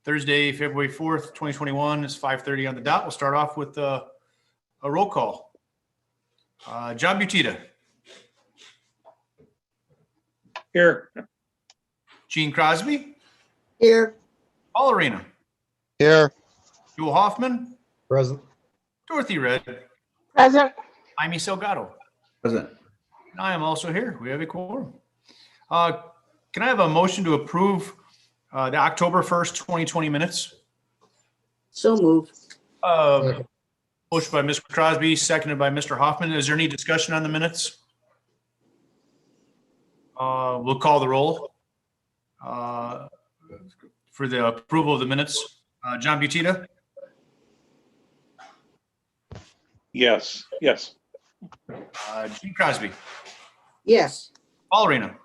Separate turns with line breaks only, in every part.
Thursday, February 4th, 2021 is 5:30 on the dot. We'll start off with a roll call. John Butita.
Here.
Gene Crosby.
Here.
Paul Arena.
Here.
Joel Hoffman.
Present.
Dorothy Red.
Present.
Jaime Salgado.
Present.
And I am also here. We have a quorum. Can I have a motion to approve the October 1st, 2020 minutes?
So moved.
Motion by Mr. Crosby, seconded by Mr. Hoffman. Is there any discussion on the minutes? We'll call the roll for the approval of the minutes. John Butita.
Yes.
Gene Crosby.
Yes.
Paul Arena.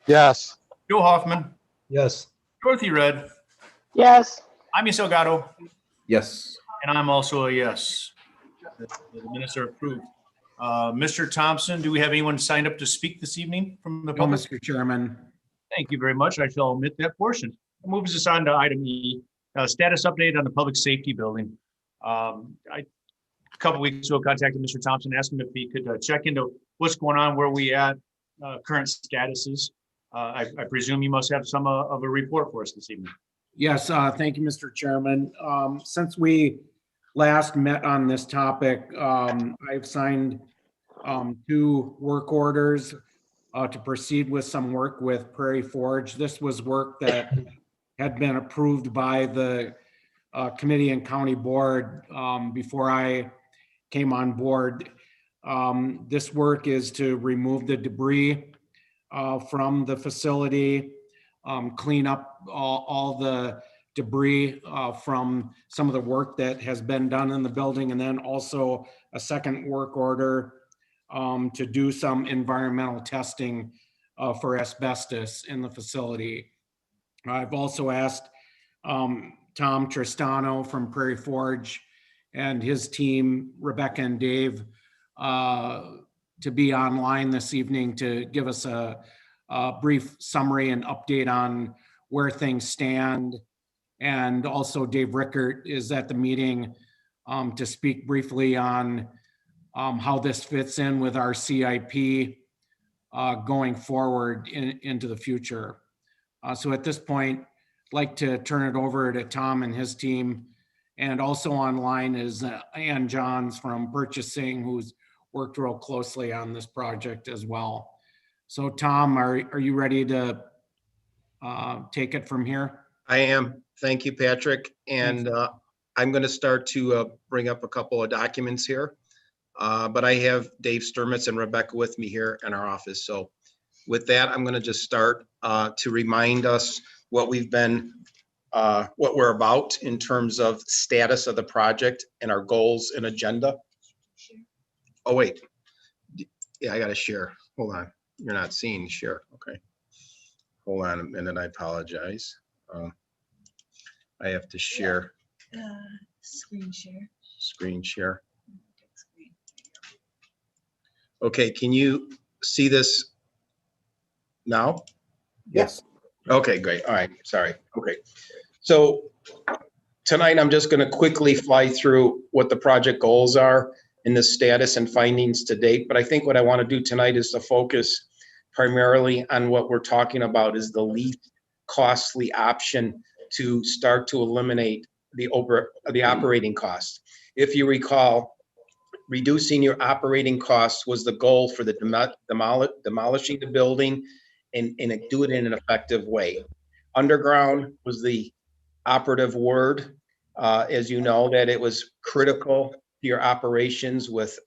Yes.
Joe Hoffman.
Yes.
Dorothy Red.
Yes.
Jaime Salgado.
Yes.
And I'm also a yes. The minutes are approved. Mr. Thompson, do we have anyone signed up to speak this evening from the
No,
public?
Mr. Chairman.
Thank you very much. I shall omit that portion. That moves us on to item E, status update on the public safety building. A couple weeks ago, contacted Mr. Thompson, asked him if he could check into what's going on, where we at, current statuses. I presume you must have some of a report for us this evening.
Yes, thank you, Mr. Chairman. Since we last met on this topic, I've signed 2 work orders to proceed with some work with Prairie Forge. This was work that had been approved by the committee and county board before I came on board. This work is to remove the debris from the facility, clean up all the debris from some of the work that has been done in the building, and then also a second work order to do some environmental testing for asbestos in the facility. I've also asked Tom Tristano from Prairie Forge and his team, Rebecca and Dave, to be online this evening to give us a brief summary and update on where things stand. And also Dave Rickert is at the meeting to speak briefly on how this fits in with our CIP going forward into the future. So at this point, I'd like to turn it over to Tom and his team. And also online is Ann Johns from purchasing, who's worked real closely on this project as well. So Tom, are you ready to take it from here?
I am. Thank you, Patrick. And I'm going to start to bring up a couple of documents here. But I have Dave Sturmitz and Rebecca with me here in our office. So with that, I'm going to just start to remind us what we've been, what we're about in terms of status of the project and our goals and agenda. Oh, wait. Yeah, I got to share. Hold on. You're not seeing share. Okay. Hold on a minute. I apologize. I have to share.
Screen share.
Screen share. Okay, can you see this now?
Yes.
Okay, great. All right, sorry. Okay. So tonight I'm just going to quickly fly through what the project goals are and the status and findings to date. But I think what I want to do tonight is to focus primarily on what we're talking about is the least costly option to start to eliminate the operating costs. If you recall, reducing your operating costs was the goal for the demolishing the building and do it in an effective way. Underground was the operative word. As you know, that it was critical to your operations with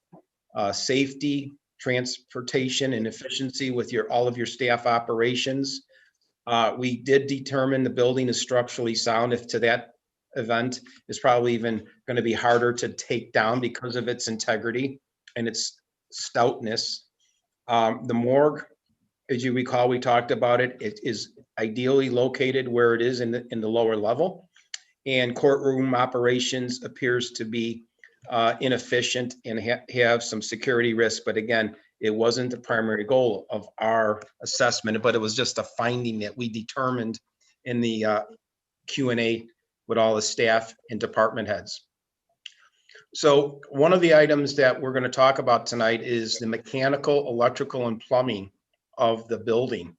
safety, transportation, and efficiency with all of your staff operations. We did determine the building is structurally sound. If to that event is probably even going to be harder to take down because of its integrity and its stoutness. The morgue, as you recall, we talked about it. It is ideally located where it is in the lower level, and courtroom operations appears to be inefficient and have some security risk. But again, it wasn't the primary goal of our assessment, but it was just a finding that we determined in the Q&A with all the staff and department heads. So one of the items that we're going to talk about tonight is the mechanical, electrical, and plumbing of the building.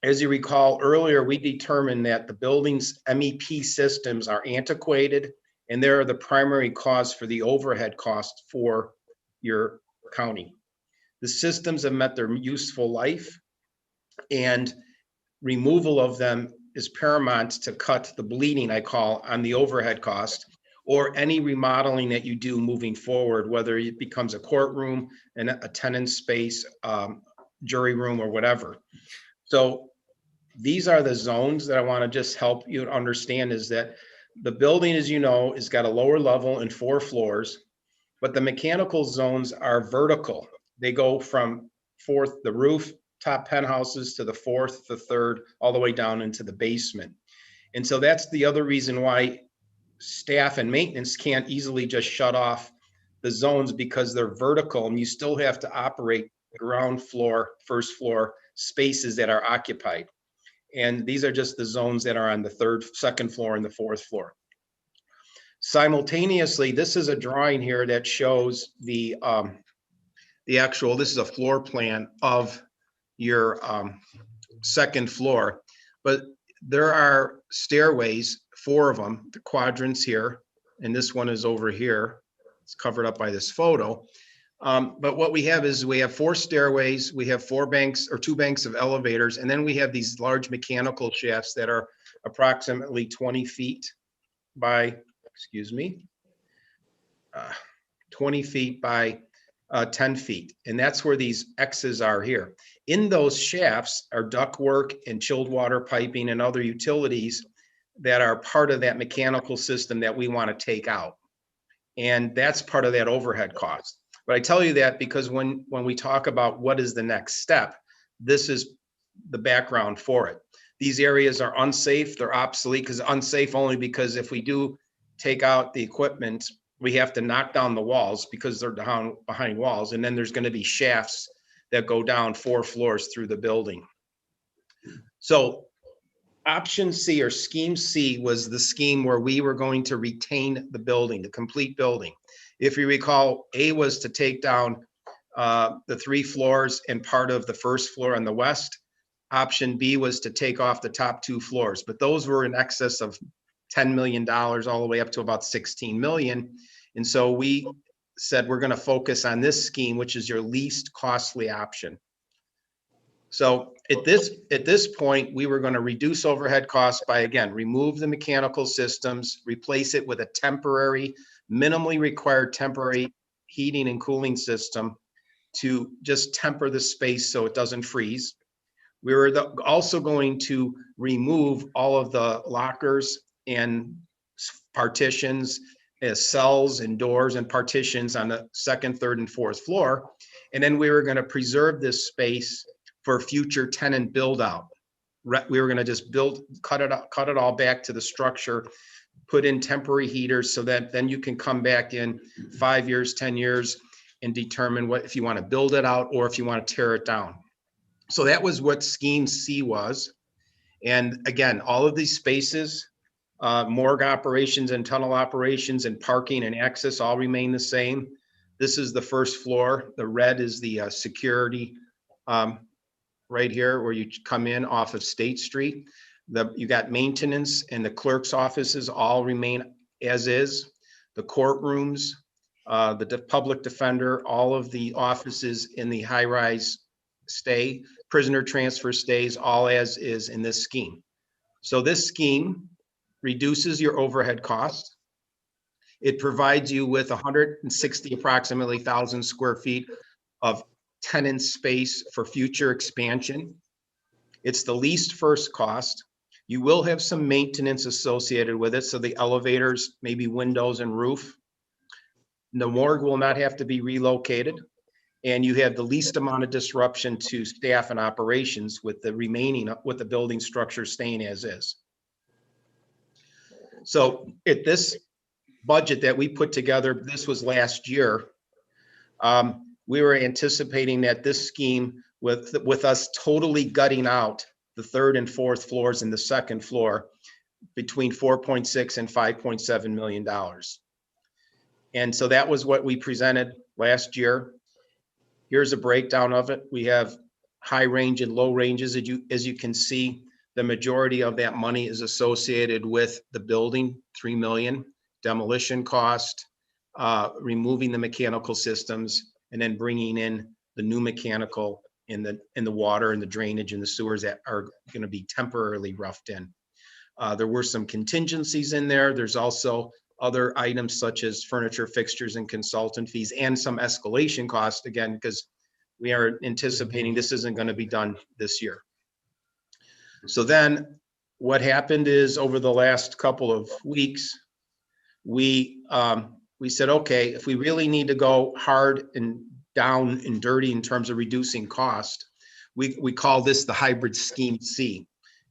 As you recall earlier, we determined that the building's MEP systems are antiquated, and they're the primary cause for the overhead cost for your county. The systems have met their useful life, and removal of them is paramount to cut the bleeding, I call, on the overhead cost, or any remodeling that you do moving forward, whether it becomes a courtroom and a tenant space, jury room, or whatever. So these are the zones that I want to just help you understand, is that the building, as you know, has got a lower level and 4 floors, but the mechanical zones are vertical. They go from the roof, top penthouses, to the 4th, the 3rd, all the way down into the basement. And so that's the other reason why staff and maintenance can't easily just shut off the zones, because they're vertical and you still have to operate ground floor, first floor spaces that are occupied. And these are just the zones that are on the 3rd, 2nd floor and the 4th floor. Simultaneously, this is a drawing here that shows the actual, this is a floor plan of your 2nd floor, but there are stairways, 4 of them, the quadrants here, and this one is over here. It's covered up by this photo. But what we have is we have 4 stairways, we have 4 banks or 2 banks of elevators, and then we have these large mechanical shafts that are approximately 20 feet by, 20 feet by 10 feet. And that's where these X's are here. In those shafts are ductwork and chilled water piping and other utilities that are part of that mechanical system that we want to take out. And that's part of that overhead cost. But I tell you that because when we talk about what is the next step, this is the background for it. These areas are unsafe, they're obsolete, because unsafe only because if we do take out the equipment, we have to knock down the walls because they're down behind walls. And then there's going to be shafts that go down 4 floors through the building. So option C, or scheme C, was the scheme where we were going to retain the building, the complete building. If you recall, A was to take down the 3 floors and part of the 1st floor on the west. Option B was to take off the top 2 floors, but those were in excess of $10 million, all the way up to about 16 million. And so we said, we're going to focus on this scheme, which is your least costly option. So at this point, we were going to reduce overhead costs by, again, remove the mechanical systems, replace it with a temporary, minimally required temporary heating and cooling system to just temper the space so it doesn't freeze. We were also going to remove all of the lockers and partitions, cells and doors and partitions on the 2nd, 3rd, and 4th floor. And then we were going to preserve this space for future tenant build out. We were going to just cut it all back to the structure, put in temporary heaters so that then you can come back in 5 years, 10 years and determine if you want to build it out or if you want to tear it down. So that was what scheme C was. And again, all of these spaces, morgue operations and tunnel operations and parking and access all remain the same. This is the 1st floor. The red is the security right here where you come in off of State Street. You got maintenance and the clerk's offices all remain as is. The courtrooms, the public defender, all of the offices in the high-rise stay, prisoner transfer stays, all as is in this scheme. So this scheme reduces your overhead costs. It provides you with 160 approximately 1,000 square feet of tenant space for future expansion. It's the least first cost. You will have some maintenance associated with it. So the elevators, maybe windows and roof. The morgue will not have to be relocated. And you have the least amount of disruption to staff and operations with the building structure staying as is. So at this budget that we put together, this was last year, we were anticipating that this scheme with us totally gutting out the 3rd and 4th floors and the 2nd floor between 4.6 and $5.7 million. And so that was what we presented last year. Here's a breakdown of it. We have high range and low ranges. As you can see, the majority of that money is associated with the building, $3 million, demolition cost, removing the mechanical systems, and then bringing in the new mechanical in the water and the drainage and the sewers that are going to be temporarily roughed in. There were some contingencies in there. There's also other items such as furniture, fixtures, and consultant fees, and some escalation costs, again, because we are anticipating this isn't going to be done this year. So then what happened is over the last couple of weeks, we said, okay, if we really need to go hard and down and dirty in terms of reducing cost, we call this the hybrid scheme C.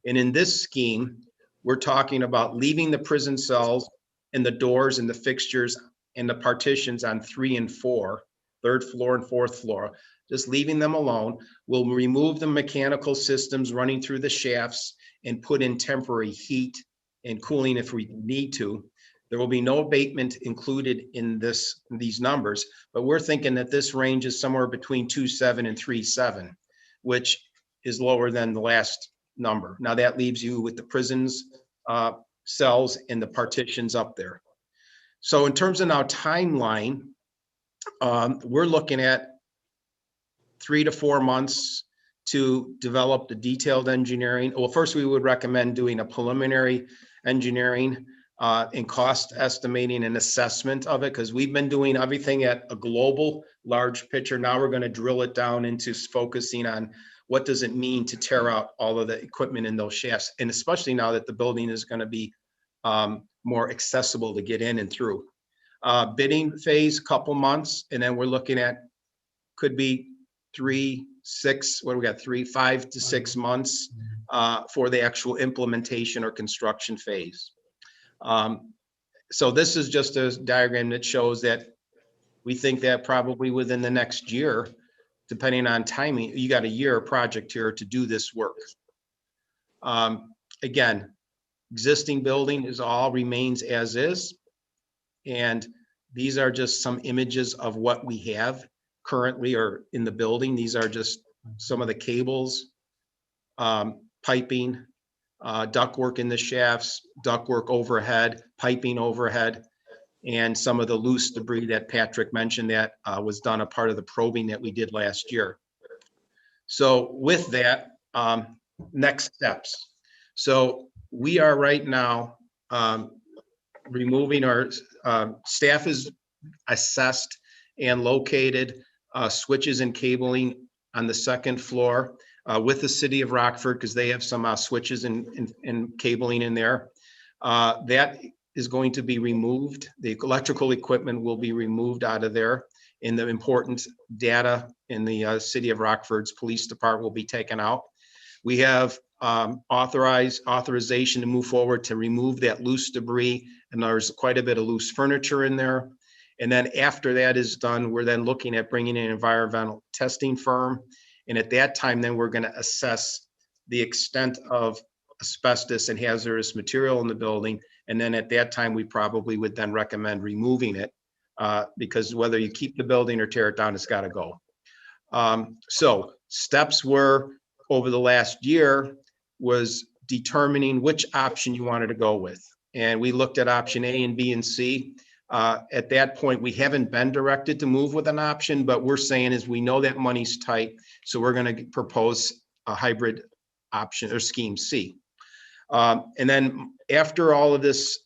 And in this scheme, we're talking about leaving the prison cells and the doors and the fixtures and the partitions on 3 and 4, third floor and 4th floor, just leaving them alone. We'll remove the mechanical systems running through the shafts and put in temporary heat and cooling if we need to. There will be no abatement included in these numbers, but we're thinking that this range is somewhere between 2.7 and 3.7, which is lower than the last number. Now that leaves you with the prisons, cells, and the partitions up there. So in terms of now timeline, we're looking at 3 to 4 months to develop the detailed engineering. Well, first we would recommend doing a preliminary engineering and cost estimating and assessment of it, because we've been doing everything at a global large picture. Now we're going to drill it down into focusing on what does it mean to tear out all of the equipment in those shafts, and especially now that the building is going to be more accessible to get in and through. Bidding phase, couple months, and then we're looking at could be 3, 6, what do we got? 5 to 6 months for the actual implementation or construction phase. So this is just a diagram that shows that we think that probably within the next year, depending on timing, you got a year project here to do this work. Again, existing building remains as is. And these are just some images of what we have currently or in the building. These are just some of the cables, piping, ductwork in the shafts, ductwork overhead, piping overhead, and some of the loose debris that Patrick mentioned that was done a part of the probing that we did last year. So with that, next steps. So we are right now removing our staff is assessed and located switches and cabling on the 2nd floor with the city of Rockford, because they have some switches and cabling in there. That is going to be removed. The electrical equipment will be removed out of there, and the important data in the city of Rockford's police department will be taken out. We have authorization to move forward to remove that loose debris, and there's quite a bit of loose furniture in there. And then after that is done, we're then looking at bringing in an environmental testing firm. And at that time, then we're going to assess the extent of asbestos and hazardous material in the building. And then at that time, we probably would then recommend removing it because whether you keep the building or tear it down, it's got to go. So steps were over the last year was determining which option you wanted to go with. And we looked at option A and B and C. At that point, we haven't been directed to move with an option, but we're saying is we know that money's tight, so we're going to propose a hybrid option or scheme C. And then after all of this,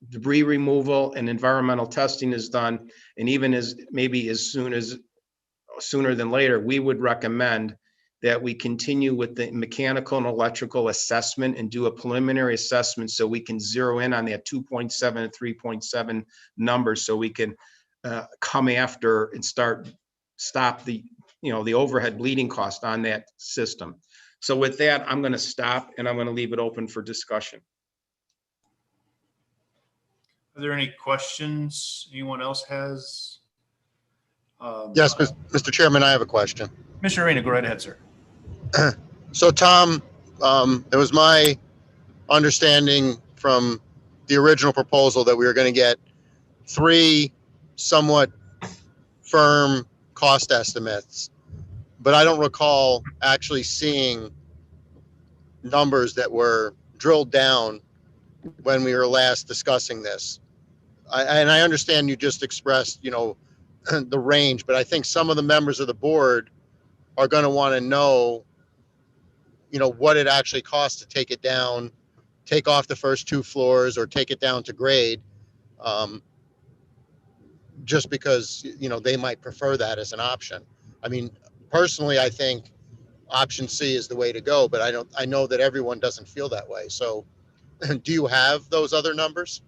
debris removal and environmental testing is done, and even as maybe sooner than later, we would recommend that we continue with the mechanical and electrical assessment and do a preliminary assessment so we can zero in on that 2.7 and 3.7 numbers, so we can come after and stop the the overhead bleeding cost on that system. So with that, I'm going to stop and I'm going to leave it open for discussion.
Are there any questions anyone else has?
Yes, Mr. Chairman, I have a question.
Mr. Arena, go right ahead, sir.
So Tom, it was my understanding from the original proposal that we were going to get 3 somewhat firm cost estimates, but I don't recall actually seeing numbers that were drilled down when we were last discussing this. And I understand you just expressed, the range, but I think some of the members of the board are going to want to know, what it actually costs to take it down, take off the first 2 floors or take it down to grade. Just because, they might prefer that as an option. I mean, personally, I think option C is the way to go, but I know that everyone doesn't feel that way. So do you have those other numbers?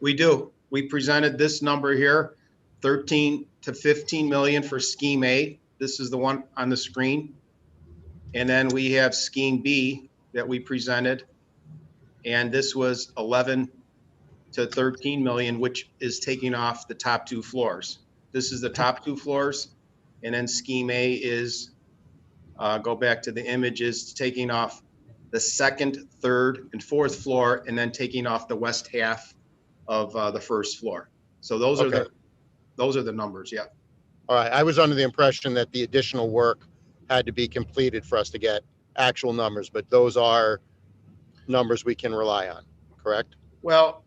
We do. We presented this number here, 13 to 15 million for scheme A. This is the one on the screen. And then we have scheme B that we presented. And this was 11 to 13 million, which is taking off the top 2 floors. This is the top 2 floors. And then scheme A is, go back to the images, taking off the 2nd, 3rd, and 4th floor, and then taking off the west half of the 1st floor. So those are the numbers. Yeah.
All right. I was under the impression that the additional work had to be completed for us to get actual numbers, but those are numbers we can rely on, correct?
Well,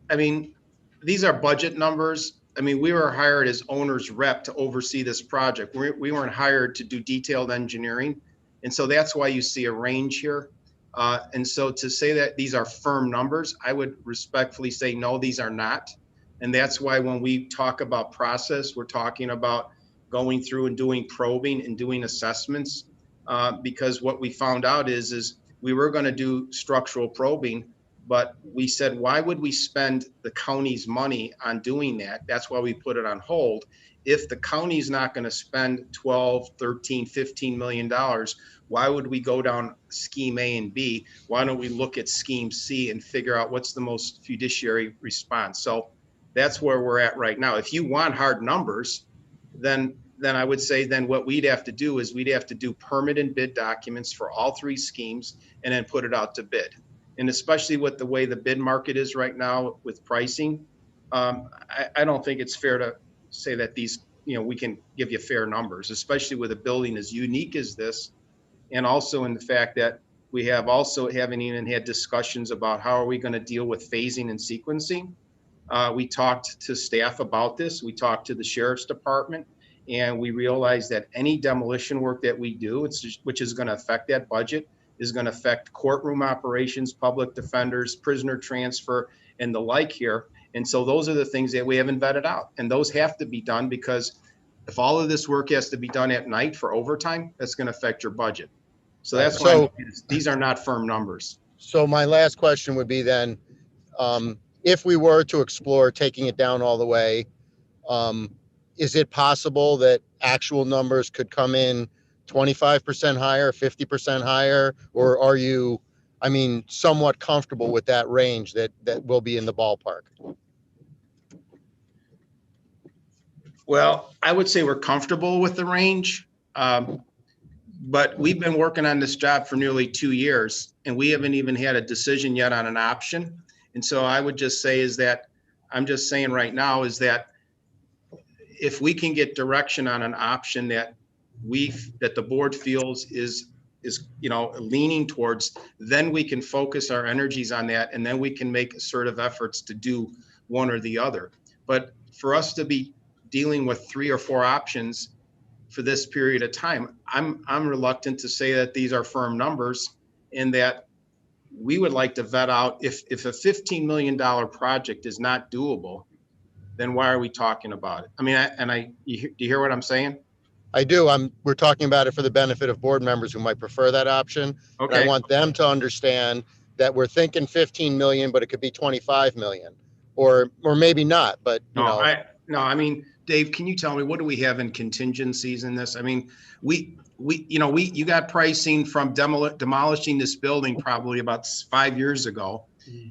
I mean, these are budget numbers. I mean, we were hired as owner's rep to oversee this project. We weren't hired to do detailed engineering. And so that's why you see a range here. And so to say that these are firm numbers, I would respectfully say, no, these are not. And that's why when we talk about process, we're talking about going through and doing probing and doing assessments. Because what we found out is we were going to do structural probing, but we said, why would we spend the county's money on doing that? That's why we put it on hold. If the county's not going to spend 12, 13, 15 million dollars, why would we go down scheme A and B? Why don't we look at scheme C and figure out what's the most fiduciary response? So that's where we're at right now. If you want hard numbers, then I would say then what we'd have to do is we'd have to do permit and bid documents for all 3 schemes and then put it out to bid. And especially with the way the bid market is right now with pricing, I don't think it's fair to say that these, we can give you fair numbers, especially with a building as unique as this. And also in the fact that we haven't even had discussions about how are we going to deal with phasing and sequencing. We talked to staff about this. We talked to the sheriff's department, and we realized that any demolition work that we do, which is going to affect that budget, is going to affect courtroom operations, public defenders, prisoner transfer, and the like here. And so those are the things that we haven't vetted out. And those have to be done because if all of this work has to be done at night for overtime, that's going to affect your budget. So that's why these are not firm numbers.
So my last question would be then, if we were to explore taking it down all the way, is it possible that actual numbers could come in 25% higher, 50% higher, or are you, somewhat comfortable with that range that will be in the ballpark?
Well, I would say we're comfortable with the range, but we've been working on this job for nearly 2 years, and we haven't even had a decision yet on an option. And so I would just say I'm just saying right now is that if we can get direction on an option that the board feels is leaning towards, then we can focus our energies on that, and then we can make assertive efforts to do one or the other. But for us to be dealing with 3 or 4 options for this period of time, I'm reluctant to say that these are firm numbers, and that we would like to vet out if a $15 million project is not doable, then why are we talking about it? Do you hear what I'm saying?
I do. We're talking about it for the benefit of board members who might prefer that option.
Okay.
I want them to understand that we're thinking 15 million, but it could be 25 million, or maybe not. But
Dave, can you tell me what do we have in contingencies in this? You got pricing from demolishing this building probably about 5 years ago,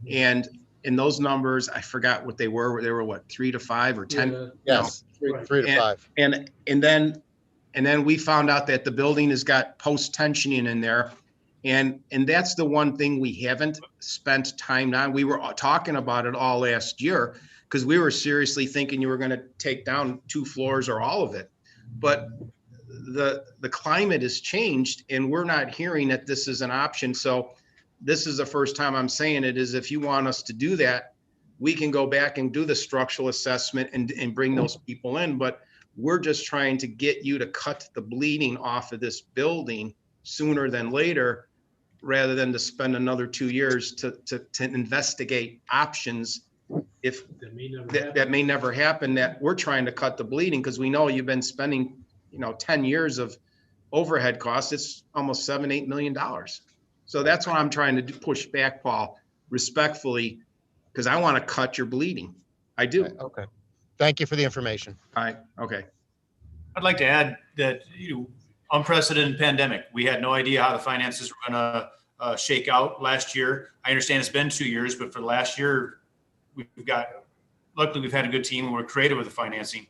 and in those numbers, I forgot what they were. They were what, 3 to 5 or 10?
Yes, 3 to 5.
And then we found out that the building has got post tensioning in there, And that's the one thing we haven't spent time on. We were talking about it all last year because we were seriously thinking you were going to take down 2 floors or all of it. But the climate has changed and we're not hearing that this is an option. So this is the first time I'm saying it, is if you want us to do that, we can go back and do the structural assessment and bring those people in. But we're just trying to get you to cut the bleeding off of this building sooner than later, rather than to spend another 2 years to investigate options if that may never happen, that we're trying to cut the bleeding because we know you've been spending, 10 years of overhead costs. It's almost $7-8 million. So that's why I'm trying to push back, Paul, respectfully, because I want to cut your bleeding. I do.
Okay. Thank you for the information.
All right. Okay.
I'd like to add that, unprecedented pandemic. We had no idea how the finances were going to shake out last year. I understand it's been 2 years, but for the last year, luckily we've had a good team and we're creative with the financing.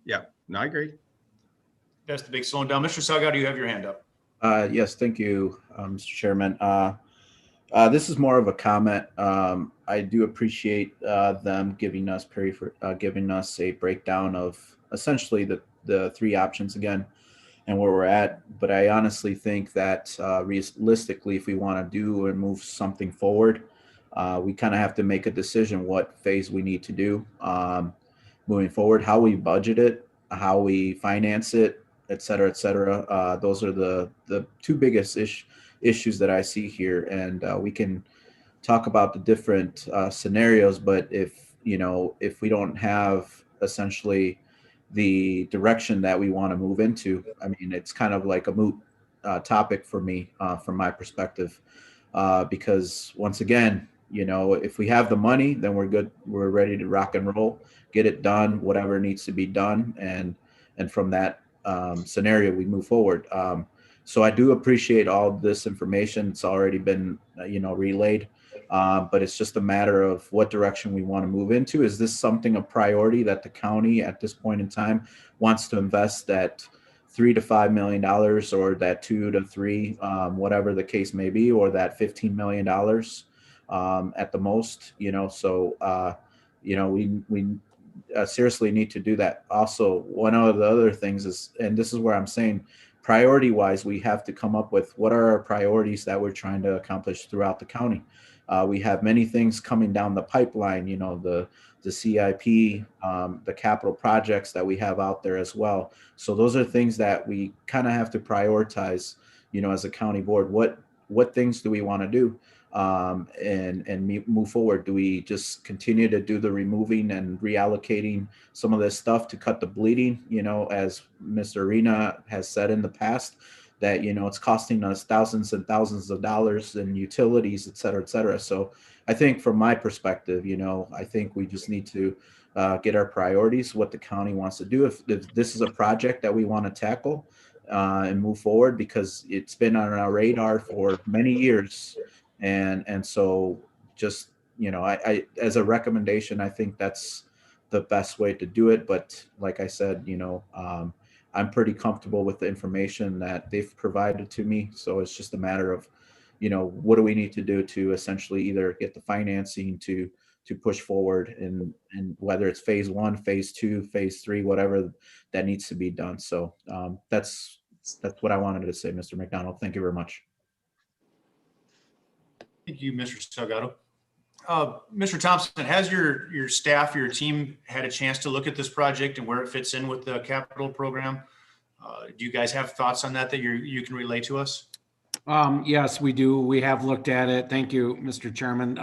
Yeah, no, I agree.
That's the big slowing down. Mr. Salgado, you have your hand up.
Yes, thank you, Mr. Chairman. This is more of a comment. I do appreciate them giving us a breakdown of essentially the 3 options again and where we're at. But I honestly think that realistically, if we want to do and move something forward, we kind of have to make a decision what phase we need to do moving forward, how we budget it, how we finance it, et cetera, et cetera. Those are the 2 biggest issues that I see here. And we can talk about the different scenarios, but if we don't have essentially the direction that we want to move into, I mean, it's kind of like a moot topic for me from my perspective, because once again, if we have the money, then we're good. We're ready to rock and roll, get it done, whatever needs to be done. And from that scenario, we move forward. So I do appreciate all this information. It's already been, relayed, but it's just a matter of what direction we want to move into. Is this something a priority that the county at this point in time wants to invest that $3 to $5 million, or that 2 to 3, whatever the case may be, or that $15 million at the most, So, we seriously need to do that. Also, one of the other things is, and this is where I'm saying, priority wise, we have to come up with what are our priorities that we're trying to accomplish throughout the county. We have many things coming down the pipeline, the CIP, the capital projects that we have out there as well. So those are things that we kind of have to prioritize, as a county board. What things do we want to do? And move forward? Do we just continue to do the removing and reallocating some of this stuff to cut the bleeding? As Mr. Arena has said in the past, that it's costing us thousands and thousands of dollars in utilities, et cetera, et cetera. So I think from my perspective, I think we just need to get our priorities, what the county wants to do. If this is a project that we want to tackle and move forward, because it's been on our radar for many years. And so just, I as a recommendation, I think that's the best way to do it. But like I said, I'm pretty comfortable with the information that they've provided to me. So it's just a matter of, what do we need to do to essentially either get the financing to push forward, and whether it's phase 1, phase 2, phase 3, whatever that needs to be done. So that's what I wanted to say, Mr. McDonald. Thank you very much.
Thank you, Mr. Salgado. Mr. Thompson, has your staff, your team had a chance to look at this project and where it fits in with the capital program? Do you guys have thoughts on that you can relay to us?
Yes, we do. We have looked at it. Thank you, Mr. Chairman.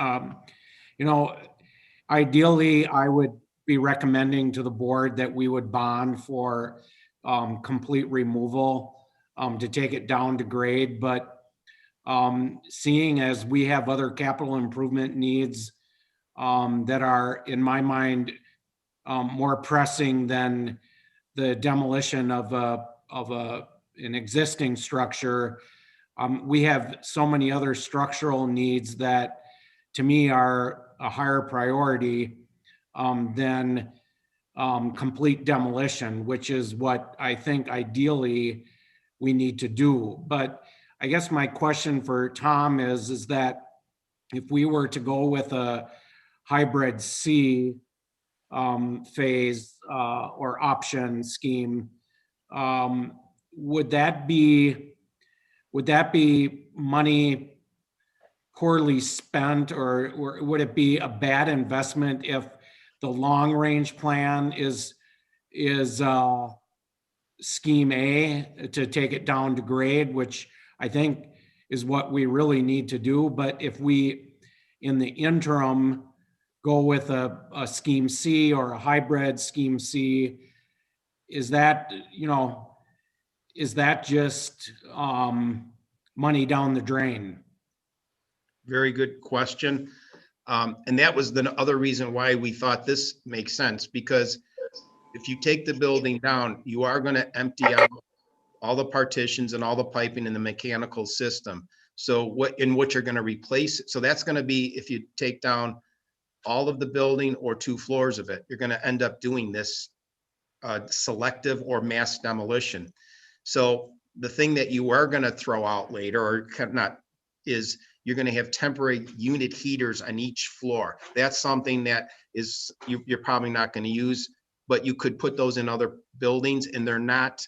Ideally, I would be recommending to the board that we would bond for complete removal to take it down to grade. But seeing as we have other capital improvement needs that are, in my mind, more pressing than the demolition of an existing structure, we have so many other structural needs that, to me, are a higher priority than complete demolition, which is what I think ideally we need to do. But I guess my question for Tom is that if we were to go with a hybrid C phase or option scheme, would that be money poorly spent, or would it be a bad investment if the long range plan is scheme A to take it down to grade, which I think is what we really need to do. But if we, in the interim, go with a scheme C or a hybrid scheme C, is that just money down the drain?
Very good question. And that was the other reason why we thought this makes sense, because if you take the building down, you are going to empty out all the partitions and all the piping in the mechanical system. So what you're going to replace, so that's going to be, if you take down all of the building or 2 floors of it, you're going to end up doing this selective or mass demolition. So the thing that you are going to throw out later, or not, is you're going to have temporary unit heaters on each floor. That's something that is you're probably not going to use, but you could put those in other buildings, and they're not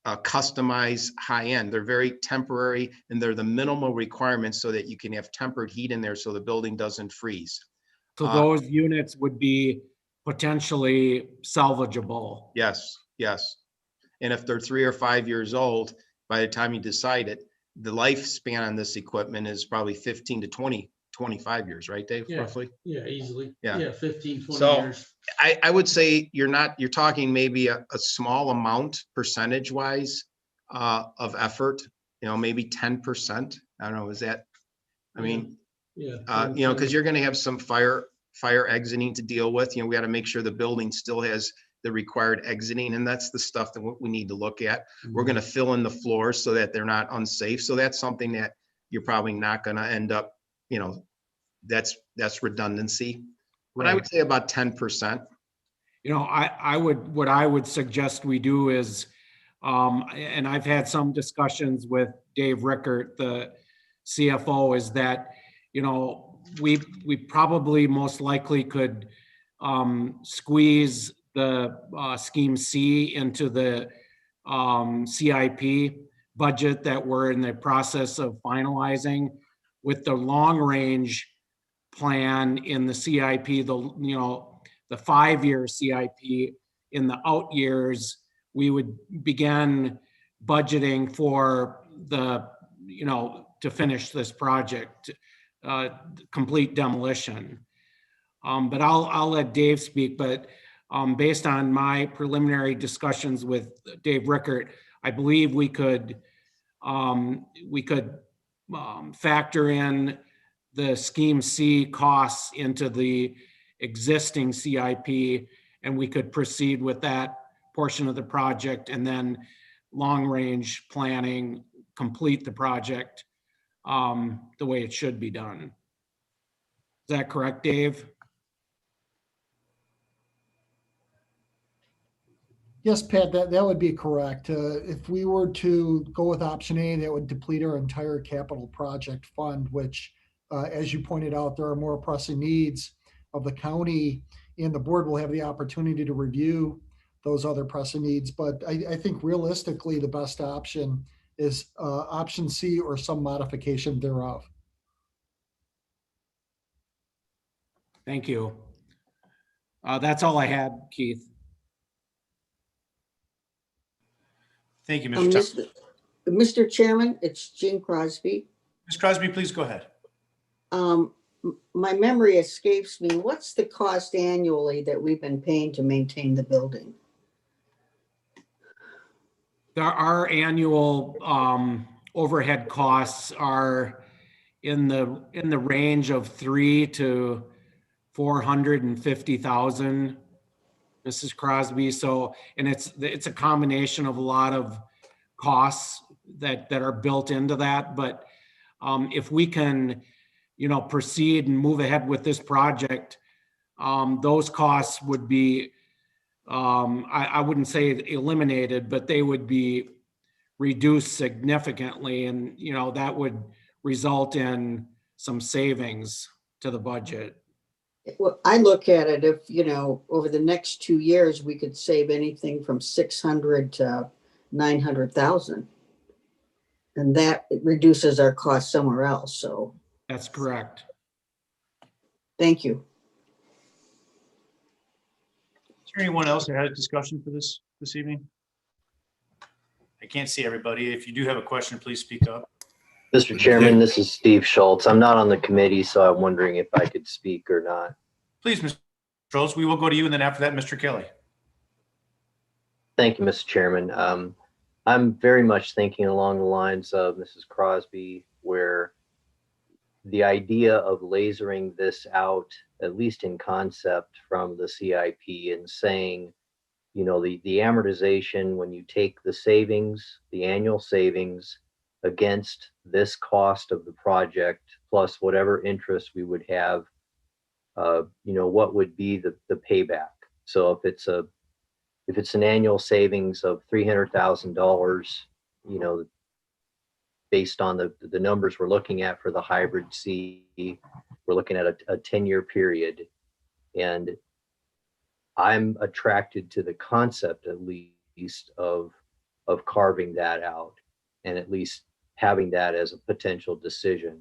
customized high end. They're very temporary, and they're the minimal requirements so that you can have tempered heat in there so the building doesn't freeze.
So those units would be potentially salvageable.
Yes, yes. And if they're 3 or 5 years old, by the time you decide it, the lifespan on this equipment is probably 15 to 20, 25 years, right, Dave?
Yeah.
Roughly?
Yeah, easily.
Yeah.
Yeah, 15, 20
So,
years.
I would say you're talking maybe a small amount percentage wise of effort, maybe 10%. I don't know, is that, I mean,
Yeah.
because you're going to have some fire exiting to deal with. We got to make sure the building still has the required exiting, and that's the stuff that we need to look at. We're going to fill in the floors so that they're not unsafe. So that's something that you're probably not going to end up, that's redundancy. But I would say about 10%.
What I would suggest we do is, and I've had some discussions with Dave Rickert, the CFO, is that, we probably most likely could squeeze the scheme C into the CIP budget that we're in the process of finalizing, with the long range plan in the CIP, the 5-year CIP. In the out years, we would begin budgeting for to finish this project, complete demolition. But I'll let Dave speak, but based on my preliminary discussions with Dave Rickert, I believe we could factor in the scheme C costs into the existing CIP, and we could proceed with that portion of the project, and then long range planning, complete the project the way it should be done. Is that correct, Dave?
Yes, Pat, that would be correct. If we were to go with option A, that would deplete our entire capital project fund, which, as you pointed out, there are more pressing needs of the county, and the board will have the opportunity to review those other pressing needs. But I think realistically, the best option is option C or some modification thereof.
Thank you. That's all I had, Keith.
Thank you, Mr. Thompson.
Mr. Chairman, it's Jean Crosby.
Ms. Crosby, please go ahead.
My memory escapes me. What's the cost annually that we've been paying to maintain the building?
Our annual overhead costs are in the range of $300,000 to $450,000, Mrs. Crosby. So, and it's a combination of a lot of costs that are built into that. But if we can, proceed and move ahead with this project, those costs would be, I wouldn't say eliminated, but they would be reduce significantly, and, you know, that would result in some savings to the budget.
Well, I look at it, if, you know, over the next 2 years, we could save anything from 600 to 900,000. And that reduces our cost somewhere else. So
That's correct.
thank you.
Is there anyone else that had a discussion for this evening?
I can't see everybody. If you do have a question, please speak up.
Mr. Chairman, this is Steve Schultz. I'm not on the committee, so I'm wondering if I could speak or not.
Please, Mr. Schultz, we will go to you, and then after that, Mr. Kelly.
Thank you, Mr. Chairman. I'm very much thinking along the lines of Mrs. Crosby, where the idea of lasering this out, at least in concept, from the CIP and saying, you know, the amortization, when you take the savings, the annual savings against this cost of the project, plus whatever interest we would have, you know, what would be the payback? So if it's an annual savings of $300,000, you know, based on the numbers we're looking at for the hybrid C, we're looking at a 10-year period. And I'm attracted to the concept, at least, of carving that out and at least having that as a potential decision.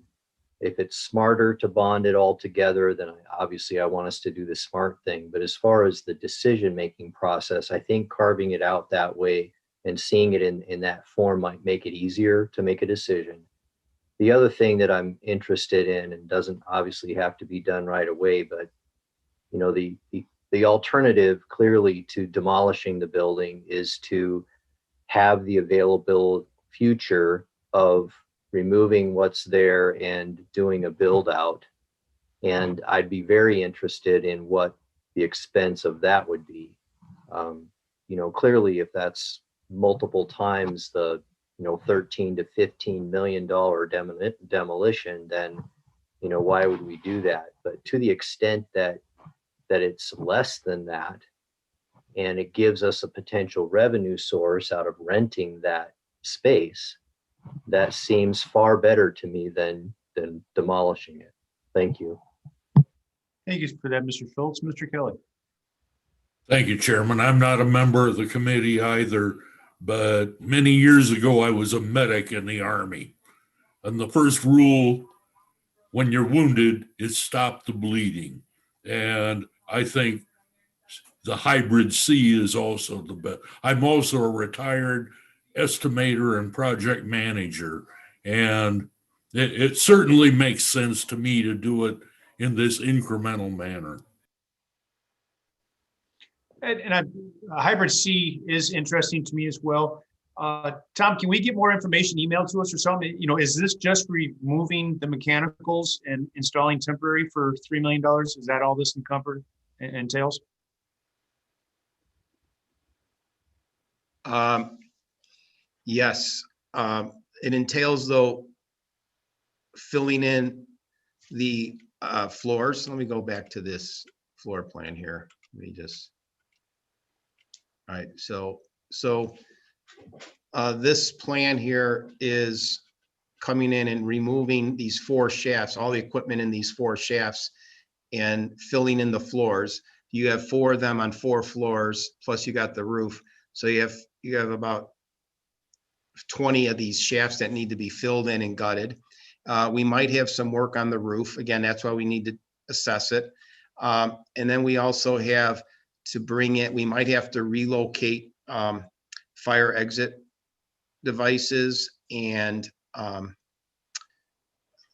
If it's smarter to bond it all together, then obviously I want us to do the smart thing. But as far as the decision-making process, I think carving it out that way and seeing it in that form might make it easier to make a decision. The other thing that I'm interested in, and doesn't obviously have to be done right away, but you know, the alternative clearly to demolishing the building is to have the available future of removing what's there and doing a build out. And I'd be very interested in what the expense of that would be. You know, clearly if that's multiple times the, you know, $13 to $15 million demolition, then, you know, why would we do that? But to the extent that it's less than that, and it gives us a potential revenue source out of renting that space, that seems far better to me than demolishing it. Thank you.
Thank you for that, Mr. Schultz. Mr. Kelly.
Thank you, Chairman. I'm not a member of the committee either, but many years ago, I was a medic in the Army. And the first rule when you're wounded is stop the bleeding. And I think the hybrid C is also the best. I'm also a retired estimator and project manager, and it certainly makes sense to me to do it in this incremental manner.
And hybrid C is interesting to me as well. Tom, can we get more information emailed to us or something? You know, is this just removing the mechanicals and installing temporary for $3 million? Is that all this entails?
Yes, it entails, though, filling in the floors. Let me go back to this floor plan here. Let me just. All right, so this plan here is coming in and removing these 4 shafts, all the equipment in these 4 shafts, and filling in the floors. You have 4 of them on 4 floors, plus you got the roof. So you have about 20 of these shafts that need to be filled in and gutted. We might have some work on the roof. Again, that's why we need to assess it. And then we also have to bring it, we might have to relocate fire exit devices and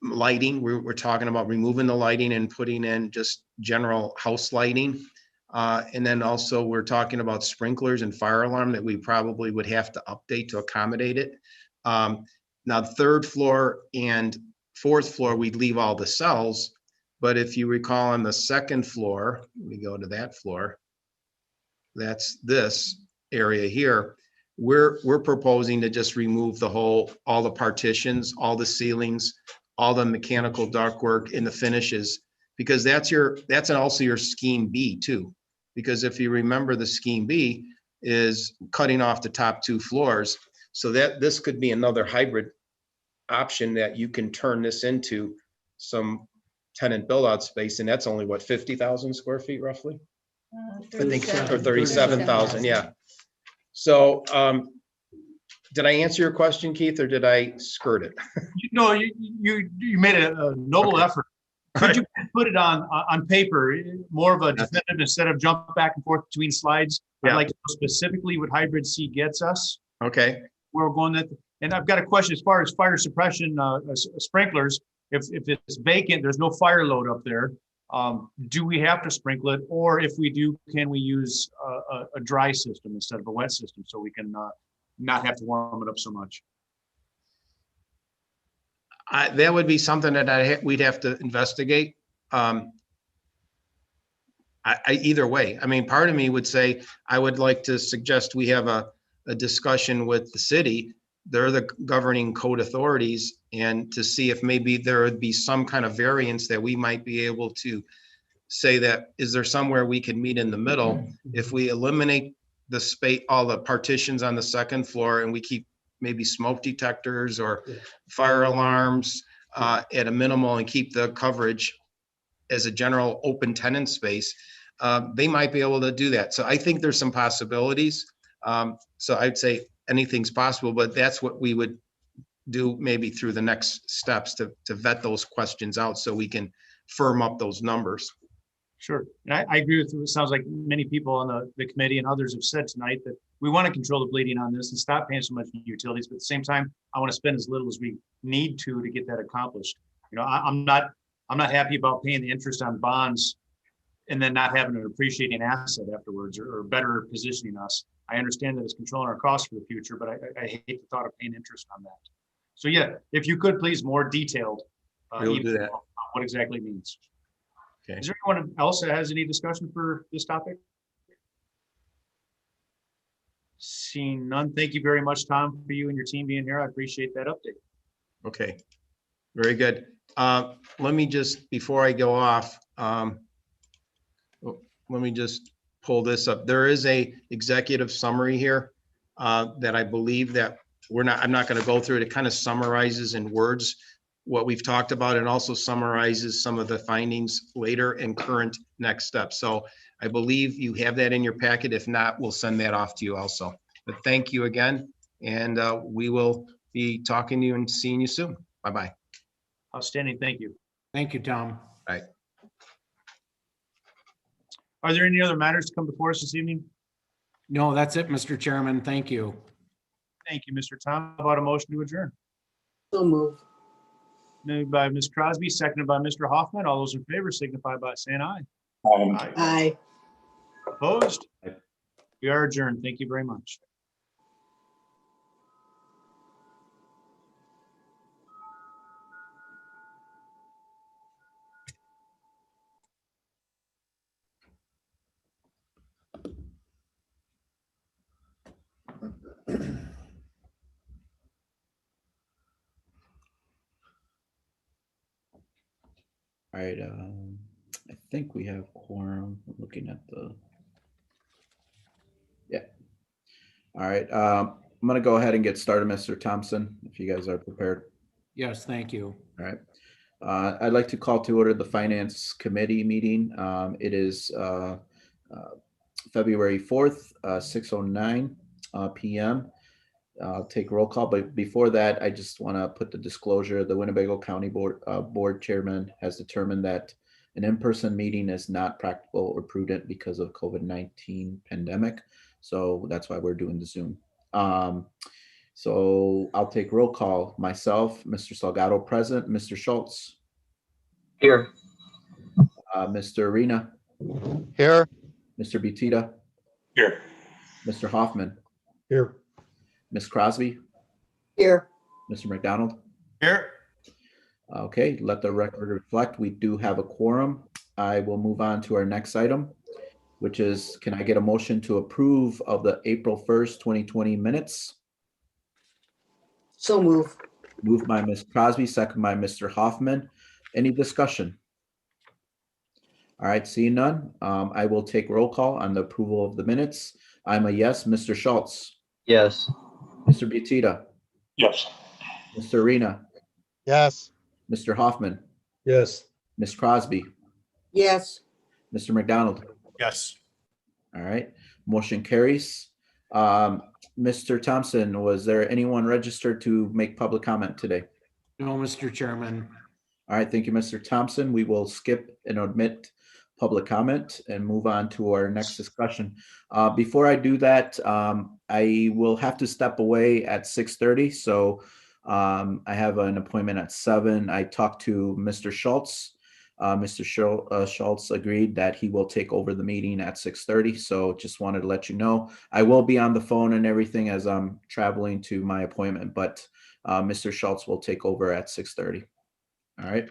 lighting. We're talking about removing the lighting and putting in just general house lighting. And then also we're talking about sprinklers and fire alarm that we probably would have to update to accommodate it. Now, 3rd floor and 4th floor, we'd leave all the cells. But if you recall on the 2nd floor, let me go to that floor. That's this area here. We're proposing to just remove all the partitions, all the ceilings, all the mechanical ductwork and the finishes, because that's also your scheme B too. Because if you remember, the scheme B is cutting off the top 2 floors. So that this could be another hybrid option that you can turn this into some tenant build out space. And that's only what, 50,000 square feet roughly? I think, or 37,000, yeah. So, did I answer your question, Keith, or did I skirt it?
No, you made a noble
Okay.
effort. Could you put it on paper, more of a definitive instead of jump back and forth between slides? I'd
Yeah.
like to know specifically what hybrid C gets us,
Okay,
where we're going that. And I've got a question as far as fire suppression, sprinklers. If it's vacant, there's no fire load up there. Do we have to sprinkle it? Or if we do, can we use a dry system instead of a wet system so we can not have to warm it up so much?
that would be something that we'd have to investigate. Either way, I mean, part of me would say, I would like to suggest we have a discussion with the city. They're the governing code authorities, and to see if maybe there would be some kind of variance that we might be able to say that, is there somewhere we could meet in the middle? If we eliminate the space, all the partitions on the second floor, and we keep maybe smoke detectors or fire alarms at a minimal and keep the coverage as a general open tenant space, they might be able to do that. So I think there's some possibilities. So I'd say anything's possible, but that's what we would do maybe through the next steps to vet those questions out so we can firm up those numbers.
Sure. And I agree with you. It sounds like many people on the committee and others have said tonight that we want to control the bleeding on this and stop paying so much for utilities. But at the same time, I want to spend as little as we need to get that accomplished. You know, I'm not happy about paying the interest on bonds and then not having an appreciating asset afterwards, or better positioning us. I understand that it's controlling our costs for the future, but I hate the thought of paying interest on that. So yeah, if you could please more detailed,
We'll do that.
on what exactly it means.
Okay.
Is there anyone else that has any discussion for this topic? Seeing none, thank you very much, Tom, for you and your team being here. I appreciate that update.
Okay, very good. Let me just, before I go off, let me just pull this up. There is a executive summary here that I believe that I'm not going to go through it. It kind of summarizes in words what we've talked about, and also summarizes some of the findings later and current next steps. So I believe you have that in your packet. If not, we'll send that off to you also. But thank you again, and we will be talking to you and seeing you soon. Bye-bye.
Outstanding, thank you.
Thank you, Tom.
Bye.
Are there any other matters to come before us this evening?
No, that's it, Mr. Chairman. Thank you.
Thank you, Mr. Tom. How about a motion to adjourn?
So move.
Moved by Ms. Crosby, seconded by Mr. Hoffman. All those in favor signify by saying aye.
Aye.
Opposed? We are adjourned. Thank you very much.
All right, I think we have quorum. Looking at the. Yeah. All right, I'm gonna go ahead and get started, Mr. Thompson, if you guys are prepared.
Yes, thank you.
All right. I'd like to call to order the Finance Committee meeting. It is February 4th, 6:09 PM. I'll take roll call, but before that, I just want to put the disclosure. The Winnebago County Board Chairman has determined that an in-person meeting is not practical or prudent because of COVID-19 pandemic. So that's why we're doing the Zoom. So I'll take roll call. Myself, Mr. Salgado present, Mr. Schultz,
Here.
Mr. Arena,
Here,
Mr. Butita,
Here.
Mr. Hoffman,
Here.
Ms. Crosby,
Here.
Mr. McDonald.
Here.
Okay, let the record reflect. We do have a quorum. I will move on to our next item, which is, can I get a motion to approve of the April 1st, 2020 minutes?
So move.
Moved by Ms. Crosby, second by Mr. Hoffman. Any discussion? All right, seeing none, I will take roll call on the approval of the minutes. I'm a yes. Mr. Schultz,
Yes.
Mr. Butita,
Yes.
Mr. Arena,
Yes.
Mr. Hoffman,
Yes.
Ms. Crosby,
yes,
Mr. McDonald.
Yes.
All right, motion carries. Mr. Thompson, was there anyone registered to make public comment today?
No, Mr. Chairman.
All right, thank you, Mr. Thompson. We will skip and omit public comment and move on to our next discussion. Before I do that, I will have to step away at 6:30. So I have an appointment at 7. I talked to Mr. Schultz. Mr. Schultz agreed that he will take over the meeting at 6:30. So just wanted to let you know. I will be on the phone and everything as I'm traveling to my appointment, but Mr. Schultz will take over at 6:30. All right.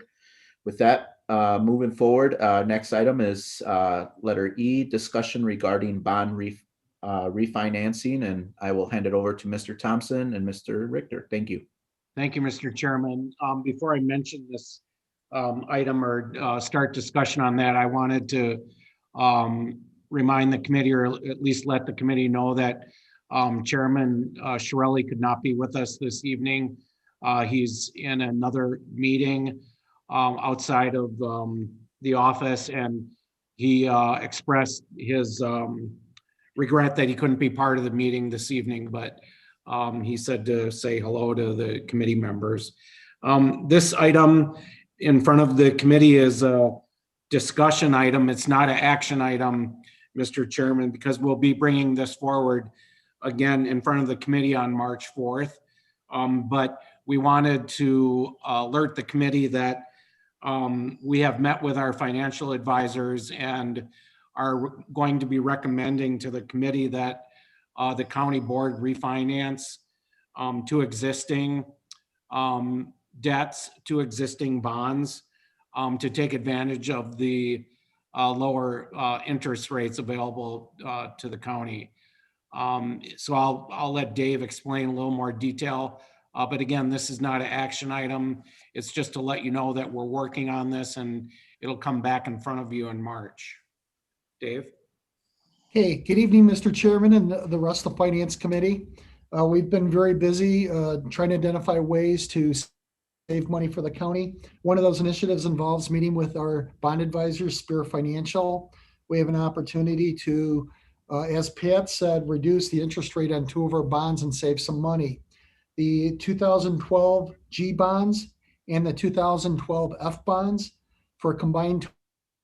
With that, moving forward, next item is letter E, discussion regarding bond refinancing, and I will hand it over to Mr. Thompson and Mr. Richter. Thank you.
Thank you, Mr. Chairman. Before I mention this item or start discussion on that, I wanted to remind the committee, or at least let the committee know that Chairman Shirelli could not be with us this evening. He's in another meeting outside of the office, and he expressed his regret that he couldn't be part of the meeting this evening, but he said to say hello to the committee members. This item in front of the committee is a discussion item. It's not an action item, Mr. Chairman, because we'll be bringing this forward again in front of the committee on March 4th. But we wanted to alert the committee that we have met with our financial advisors and are going to be recommending to the committee that the county board refinance to existing debts, to existing bonds, to take advantage of the lower interest rates available to the county. So I'll let Dave explain a little more detail. But again, this is not an action item. It's just to let you know that we're working on this and it'll come back in front of you in March. Dave?
Hey, good evening, Mr. Chairman and the rest of the Finance Committee. We've been very busy trying to identify ways to save money for the county. One of those initiatives involves meeting with our bond advisors, Spear Financial. We have an opportunity to, as Pat said, reduce the interest rate on 2 of our bonds and save some money. The 2012 G bonds and the 2012 F bonds, for a combined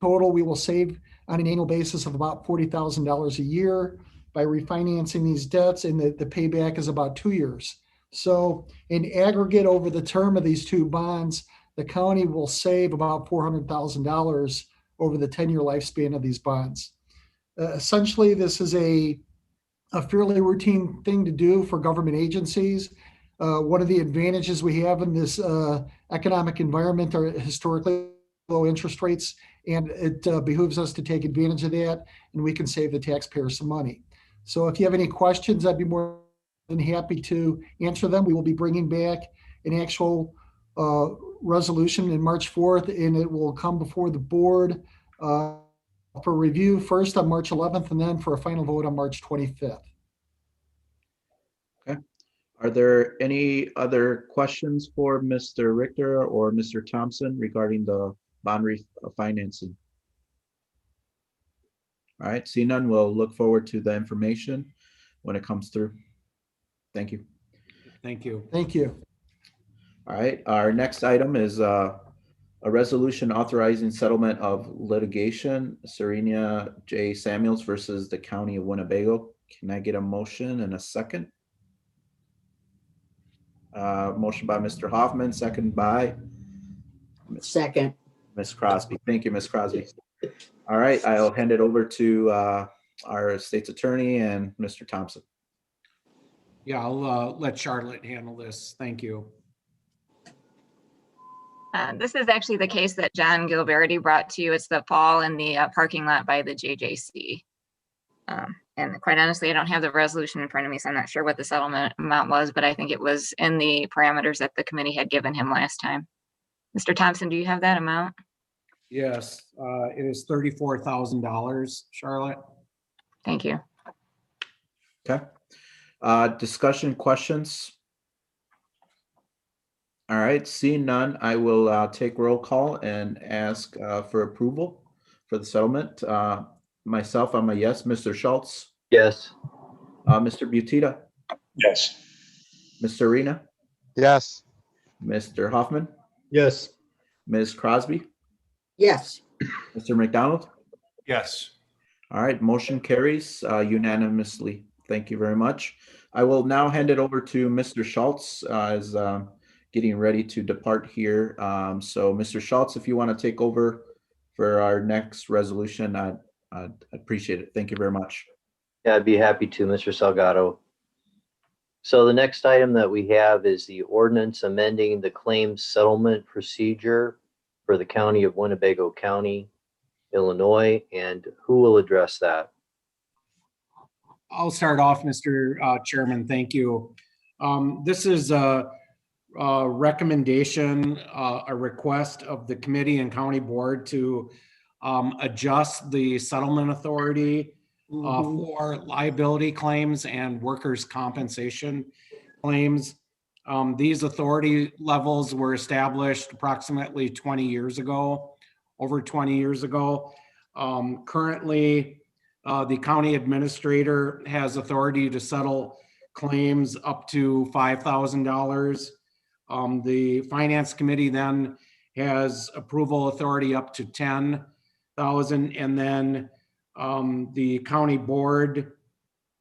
total, we will save on an annual basis of about $40,000 a year by refinancing these debts, and the payback is about 2 years. So in aggregate, over the term of these 2 bonds, the county will save about $400,000 over the 10-year lifespan of these bonds. Essentially, this is a fairly routine thing to do for government agencies. One of the advantages we have in this economic environment are historically low interest rates, and it behooves us to take advantage of that, and we can save the taxpayers some money. So if you have any questions, I'd be more than happy to answer them. We will be bringing back an actual resolution in March 4th, and it will come before the board for review first on March 11th, and then for a final vote on March 25th.
Okay. Are there any other questions for Mr. Richter or Mr. Thompson regarding the bond refinancing? All right, see none, we'll look forward to the information when it comes through. Thank you.
Thank you.
Thank you.
All right, our next item is a resolution authorizing settlement of litigation, Serena J. Samuels versus the County of Winnebago. Can I get a motion and a second? Motion by Mr. Hoffman, second by
second,
Ms. Crosby. Thank you, Ms. Crosby. All right, I'll hand it over to our state's attorney and Mr. Thompson.
Yeah, I'll let Charlotte handle this. Thank you.
This is actually the case that John Gilberti brought to you. It's the fall in the parking lot by the JJC. And quite honestly, I don't have the resolution in front of me, so I'm not sure what the settlement amount was, but I think it was in the parameters that the committee had given him last time. Mr. Thompson, do you have that amount?
Yes, it is $34,000, Charlotte.
Thank you.
Okay. Discussion, questions? All right, seeing none, I will take roll call and ask for approval for the settlement. Myself, I'm a yes. Mr. Schultz,
Yes.
Mr. Butita,
Yes.
Mr. Arena,
Yes.
Mr. Hoffman,
Yes.
Ms. Crosby,
Yes,
Mr. McDonald.
Yes.
All right, motion carries unanimously. Thank you very much. I will now hand it over to Mr. Schultz as getting ready to depart here. So Mr. Schultz, if you want to take over for our next resolution, I'd appreciate it. Thank you very much.
Yeah, I'd be happy to, Mr. Salgado. So the next item that we have is the ordinance amending the claims settlement procedure for the county of Winnebago County, Illinois, and who will address that?
I'll start off, Mr. Chairman. Thank you. This is a recommendation, a request of the committee and county board to adjust the settlement authority for liability claims and workers' compensation claims. These authority levels were established approximately 20 years ago, over 20 years ago. Currently, the county administrator has authority to settle claims up to $5,000. The finance committee then has approval authority up to $10,000, and then the county board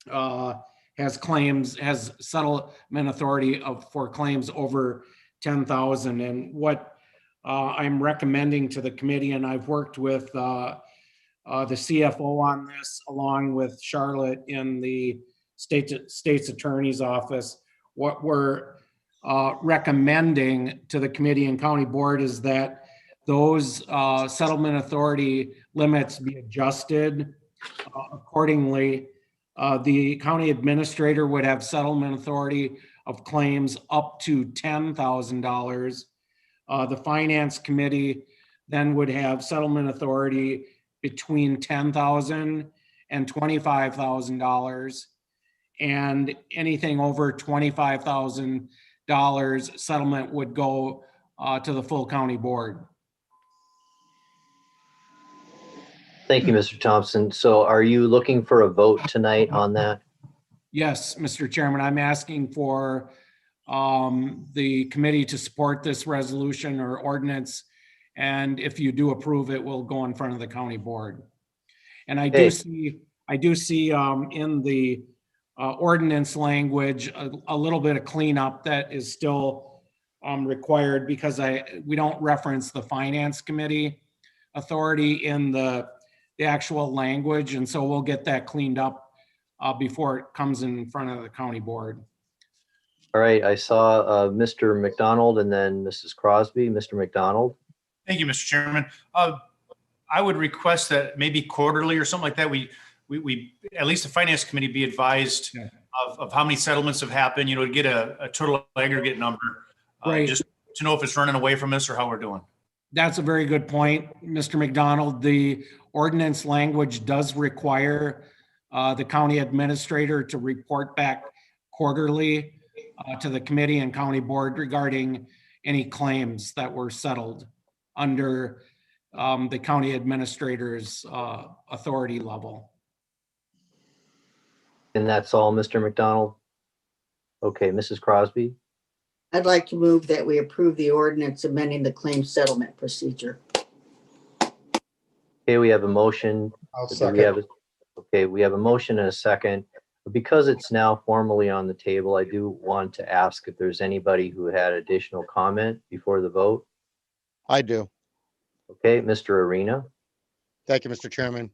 has settlement authority for claims over $10,000. And what I'm recommending to the committee, and I've worked with the CFO on this, along with Charlotte in the state's attorney's office. What we're recommending to the committee and county board is that those settlement authority limits be adjusted accordingly. The county administrator would have settlement authority of claims up to $10,000. The finance committee then would have settlement authority between $10,000 and $25,000. And anything over $25,000 settlement would go to the full county board.
Thank you, Mr. Thompson. So are you looking for a vote tonight on that?
Yes, Mr. Chairman, I'm asking for the committee to support this resolution or ordinance. And if you do approve it, will go in front of the county board. And I do see in the ordinance language a little bit of cleanup that is still required, because we don't reference the finance committee authority in the actual language, and so we'll get that cleaned up before it comes in front of the county board.
All right, I saw Mr. McDonald and then Mrs. Crosby. Mr. McDonald.
Thank you, Mr. Chairman. I would request that maybe quarterly or something like that, we at least the finance committee be advised of how many settlements have happened, to get a total aggregate number.
Right.
Just to know if it's running away from us or how we're doing.
That's a very good point, Mr. McDonald. The ordinance language does require the county administrator to report back quarterly to the committee and county board regarding any claims that were settled under the county administrator's authority level.
And that's all, Mr. McDonald? Okay, Mrs. Crosby.
I'd like to move that we approve the ordinance amending the claim settlement procedure.
Okay, we have a motion.
I'll
We
second.
have we have a motion and a second. Because it's now formally on the table, I do want to ask if there's anybody who had additional comment before the vote.
I do.
Okay, Mr. Arena.
Thank you, Mr. Chairman.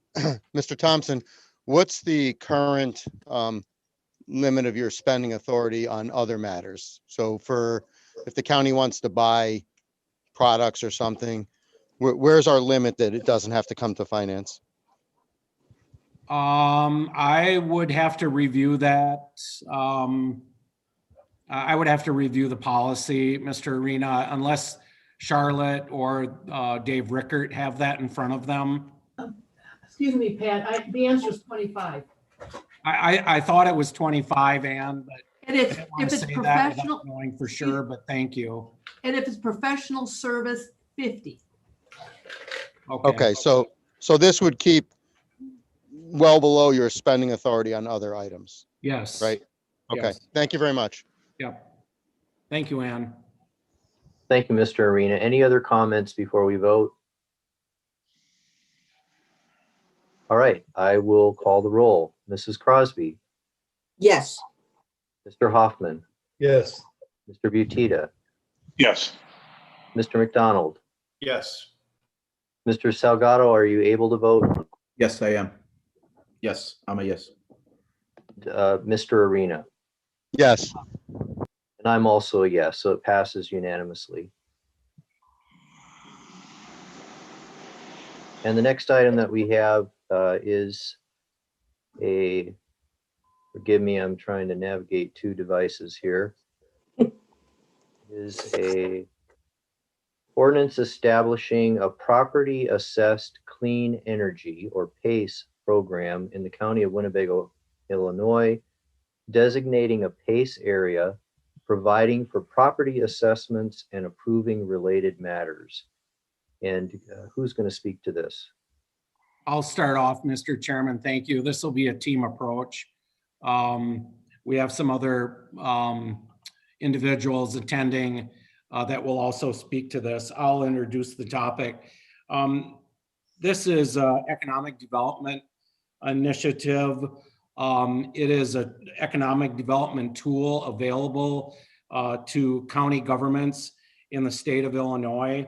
Mr. Thompson, what's the current limit of your spending authority on other matters? So if the county wants to buy products or something, where's our limit that it doesn't have to come to finance?
I would have to review that. I would have to review the policy, Mr. Arena, unless Charlotte or Dave Rickert have that in front of them.
Excuse me, Pat, the answer is 25.
I thought it was 25, Ann, but
And
I
if,
didn't want
if
to
it's
say that
professional,
without knowing for sure, but thank you.
and if it's professional service, 50.
Okay, so this would keep well below your spending authority on other items,
Yes.
right? Okay,
Yes.
thank you very much.
Yep. Thank you, Ann.
Thank you, Mr. Arena. Any other comments before we vote? All right, I will call the roll. Mrs. Crosby,
Yes.
Mr. Hoffman,
Yes.
Mr. Butita,
Yes.
Mr. McDonald,
Yes.
Mr. Salgado, are you able to vote?
Yes, I am. Yes, I'm a yes.
Mr. Arena?
Yes,
And I'm also a yes, so it passes unanimously. And the next item that we have is a, forgive me, I'm trying to navigate two devices here. Is a ordinance establishing a property assessed clean energy or PACE program in the county of Winnebago, Illinois, designating a PACE area, providing for property assessments and approving related matters. And who's going to speak to this?
I'll start off, Mr. Chairman. Thank you. This will be a team approach. We have some other individuals attending that will also speak to this. I'll introduce the topic. This is an economic development initiative. It is an economic development tool available to county governments in the state of Illinois.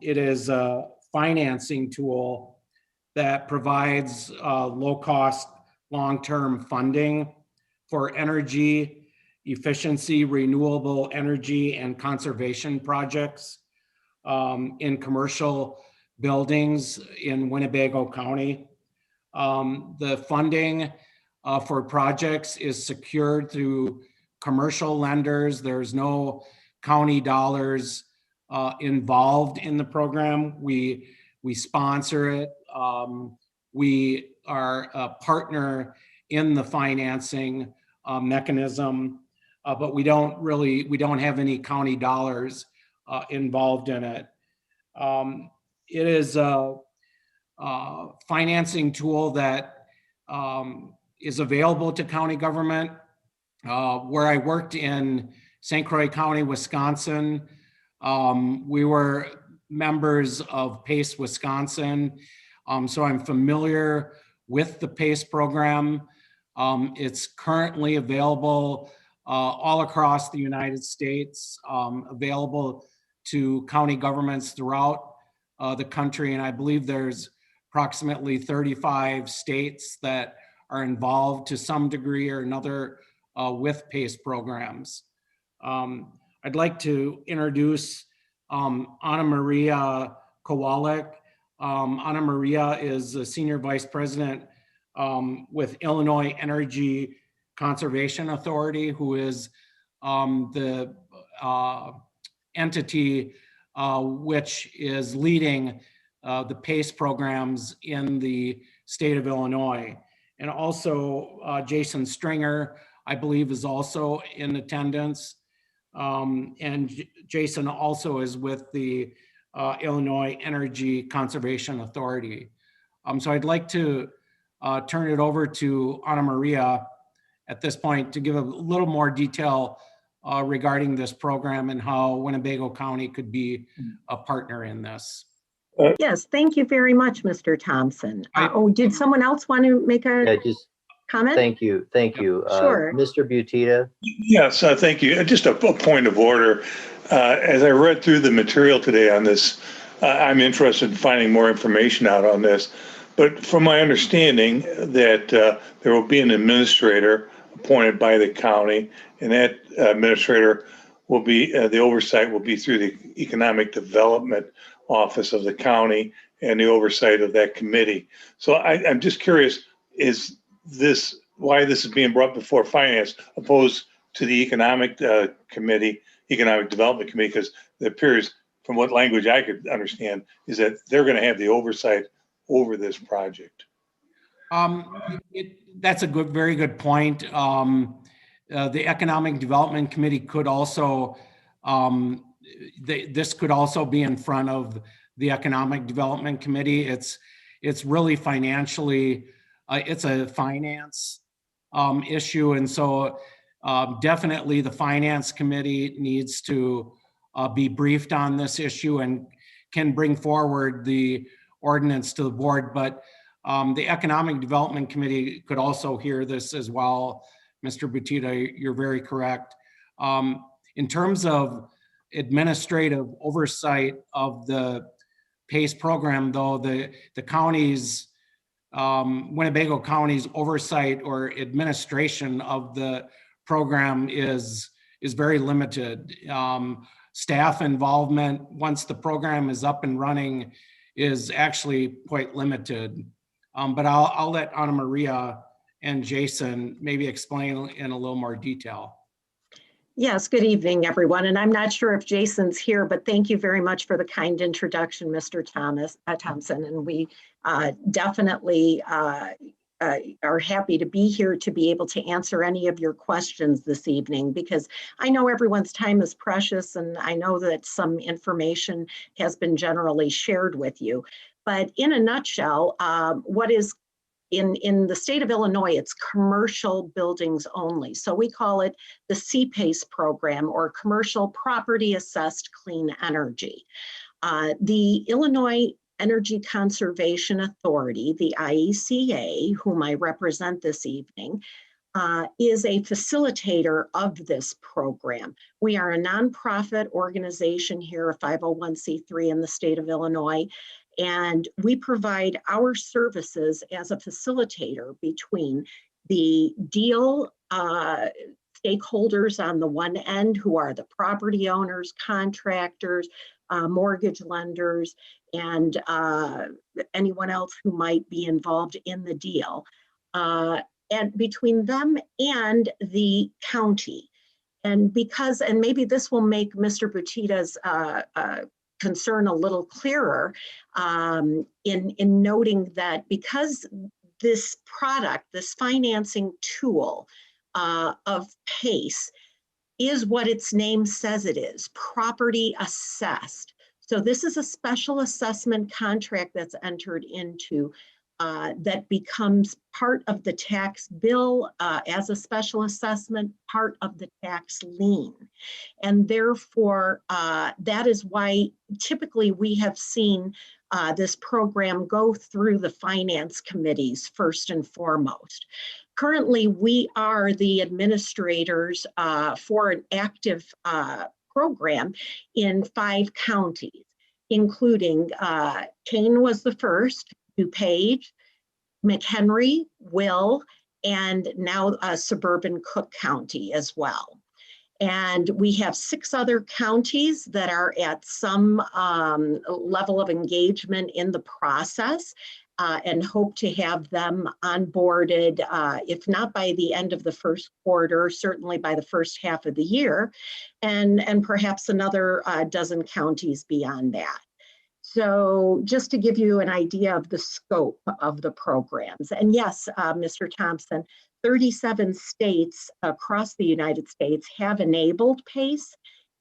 It is a financing tool that provides low-cost, long-term funding for energy efficiency, renewable energy, and conservation projects in commercial buildings in Winnebago County. The funding for projects is secured through commercial lenders. There's no county dollars involved in the program. We sponsor it. We are a partner in the financing mechanism, but we don't have any county dollars involved in it. It is a financing tool that is available to county government. Where I worked in St. Croix County, Wisconsin, we were members of PACE Wisconsin. So I'm familiar with the PACE program. It's currently available all across the United States, available to county governments throughout the country. And I believe there's approximately 35 states that are involved to some degree or another with PACE programs. I'd like to introduce Anna Maria Kowalik. Anna Maria is a Senior Vice President with Illinois Energy Conservation Authority, who is the entity which is leading the PACE programs in the state of Illinois. And also Jason Stringer, I believe, is also in attendance. And Jason also is with the Illinois Energy Conservation Authority. So I'd like to turn it over to Anna Maria at this point to give a little more detail regarding this program and how Winnebago County could be a partner in this.
Yes, thank you very much, Mr. Thompson. Did someone else want to make a comment?
Thank you.
Sure.
Mr. Butita?
Yes, thank you. Just a point of order. As I read through the material today on this, I'm interested in finding more information out on this. But from my understanding that there will be an administrator appointed by the county, and that administrator will be, the oversight will be through the Economic Development Office of the county and the oversight of that committee. So I'm just curious, is this why this is being brought before finance opposed to the Economic Committee, Economic Development Committee? Because it appears from what language I could understand is that they're going to have the oversight over this project.
That's a very good point. The Economic Development Committee could also, this could also be in front of the Economic Development Committee. It's really financially, it's a finance issue. And so definitely the Finance Committee needs to be briefed on this issue and can bring forward the ordinance to the board. But the Economic Development Committee could also hear this as well. Mr. Butita, you're very correct. In terms of administrative oversight of the PACE program, though, the county's, Winnebago County's oversight or administration of the program is very limited. Staff involvement, once the program is up and running, is actually quite limited. But I'll let Anna Maria and Jason maybe explain in a little more detail.
Yes, good evening, everyone. And I'm not sure if Jason's here, but thank you very much for the kind introduction, Mr. Thompson. And we definitely are happy to be here to be able to answer any of your questions this evening, because I know everyone's time is precious and I know that some information has been generally shared with you. But in a nutshell, what is in the state of Illinois, it's commercial buildings only. So we call it the CPACE program, or Commercial Property Assessed Clean Energy. The Illinois Energy Conservation Authority, the IECA, whom I represent this evening, is a facilitator of this program. We are a nonprofit organization here, a 501c3 in the state of Illinois, and we provide our services as a facilitator between the deal stakeholders on the one end, who are the property owners, contractors, mortgage lenders, and anyone else who might be involved in the deal, and between them and the county. And because, and maybe this will make Mr. Butita's concern a little clearer, in noting that because this product, this financing tool of PACE is what its name says it is, property assessed. So this is a special assessment contract that's entered into that becomes part of the tax bill as a special assessment, part of the tax lien. And therefore, that is why typically we have seen this program go through the finance committees first and foremost. Currently, we are the administrators for an active program in 5 counties, including Kane was the first, DuPage, McHenry, Will, and now suburban Cook County as well. And we have 6 other counties that are at some level of engagement in the process, and hope to have them onboarded, if not by the end of the first quarter, certainly by the first half of the year, and perhaps another dozen counties beyond that. So just to give you an idea of the scope of the programs. And yes, Mr. Thompson, 37 states across the United States have enabled PACE.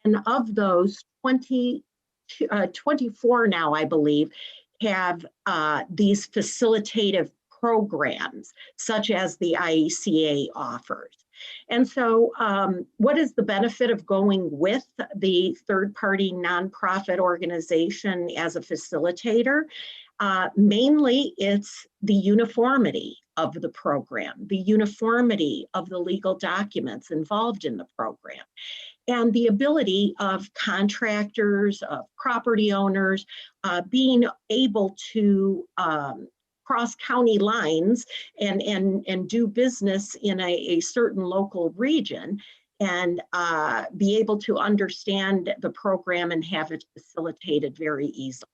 And of those, 24 now, I believe, have these facilitative programs, such as the IECA offers. And so what is the benefit of going with the third-party nonprofit organization as a facilitator? Mainly, it's the uniformity of the program, the uniformity of the legal documents involved in the program, and the ability of contractors, of property owners, being able to cross county lines and do business in a certain local region, and be able to understand the program and have it facilitated very easily.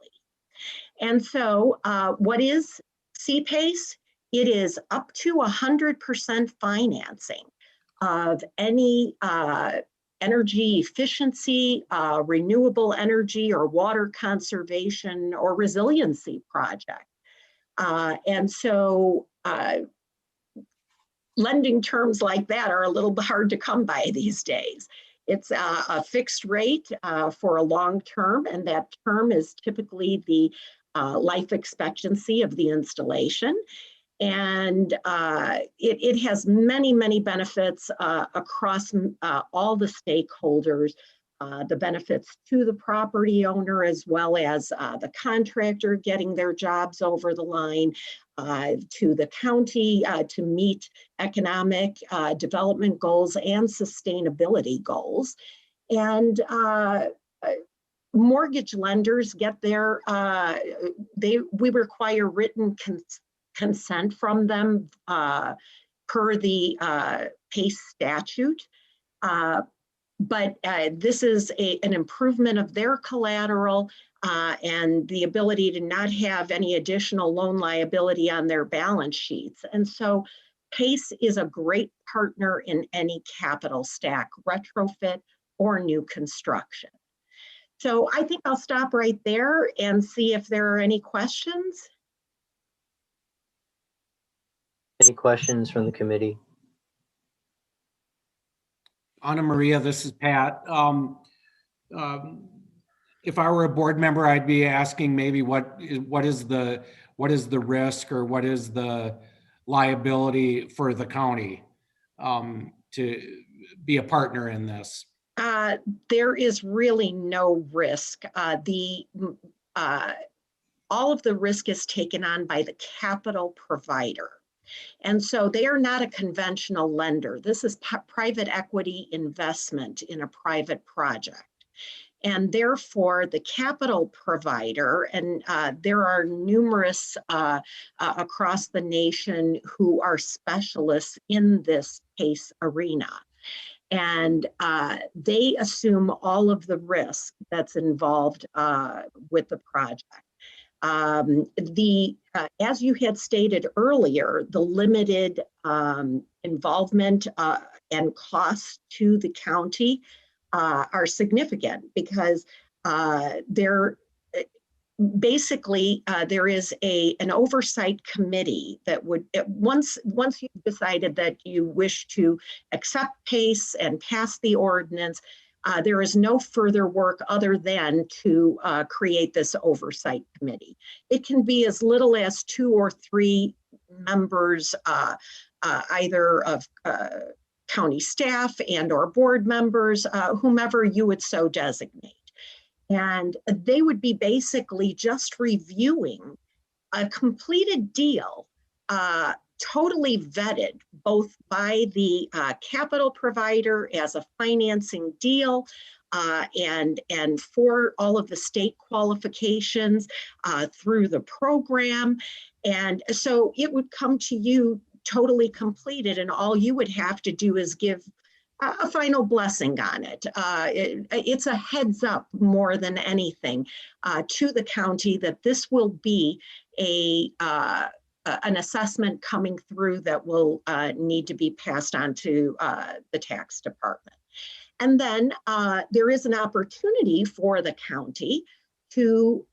And so what is CPACE? It is up to 100% financing of any energy efficiency, renewable energy or water conservation or resiliency project. And so lending terms like that are a little hard to come by these days. It's a fixed rate for a long term, and that term is typically the life expectancy of the installation. And it has many, many benefits across all the stakeholders, the benefits to the property owner as well as the contractor getting their jobs over the line, to the county to meet economic development goals and sustainability goals. And mortgage lenders get their, we require written consent from them per the PACE statute. But this is an improvement of their collateral and the ability to not have any additional loan liability on their balance sheets. And so PACE is a great partner in any capital stack, retrofit or new construction. So I think I'll stop right there and see if there are any questions.
Any questions from the committee?
Anna Maria, this is Pat. If I were a board member, I'd be asking maybe what is the risk or what is the liability for the county to be a partner in this?
There is really no risk. All of the risk is taken on by the capital provider. And so they are not a conventional lender. This is private equity investment in a private project. And therefore the capital provider, and there are numerous across the nation who are specialists in this PACE arena. And they assume all of the risk that's involved with the project. As you had stated earlier, the limited involvement and costs to the county are significant because there is an oversight committee that would, once you've decided that you wish to accept PACE and pass the ordinance, there is no further work other than to create this oversight committee. It can be as little as 2 or 3 members, either of county staff and or board members, whomever you would so designate. And they would be basically just reviewing a completed deal, totally vetted both by the capital provider as a financing deal and for all of the state qualifications through the program. And so it would come to you totally completed, and all you would have to do is give a final blessing on it. It's a heads up more than anything to the county that this will be an assessment coming through that will need to be passed on to the tax department. And then there is an opportunity for the county to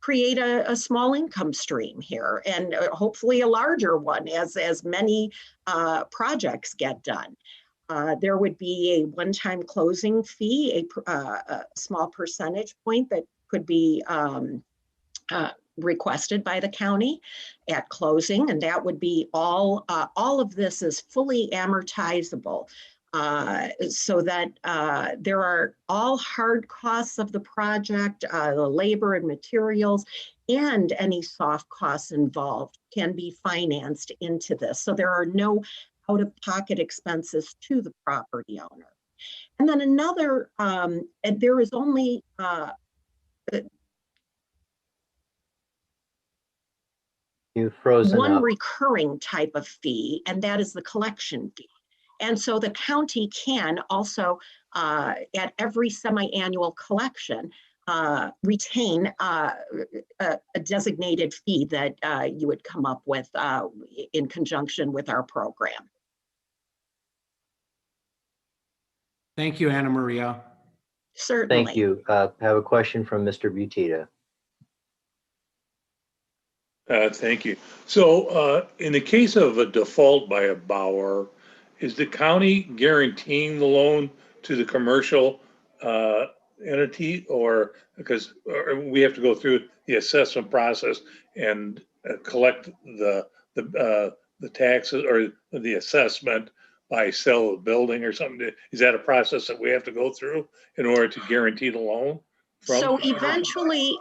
create a small income stream here, and hopefully a larger one as many projects get done. There would be a one-time closing fee, a small percentage point that could be requested by the county at closing, and that would be all of this is fully amortizable. So that there are all hard costs of the project, the labor and materials, and any soft costs involved can be financed into this. So there are no out-of-pocket expenses to the property owner. And then another, there is only
You've frozen
one
up.
recurring type of fee, and that is the collection fee. And so the county can also, at every semi-annual collection, retain a designated fee that you would come up with in conjunction with our program.
Thank you, Anna Maria.
Certainly.
Thank you. I have a question from Mr. Butita.
Thank you. So in the case of a default by a borrower, is the county guaranteeing the loan to the commercial entity, or because we have to go through the assessment process and collect the taxes or the assessment by sale of the building or something? Is that a process that we have to go through in order to guarantee the loan?
So eventually,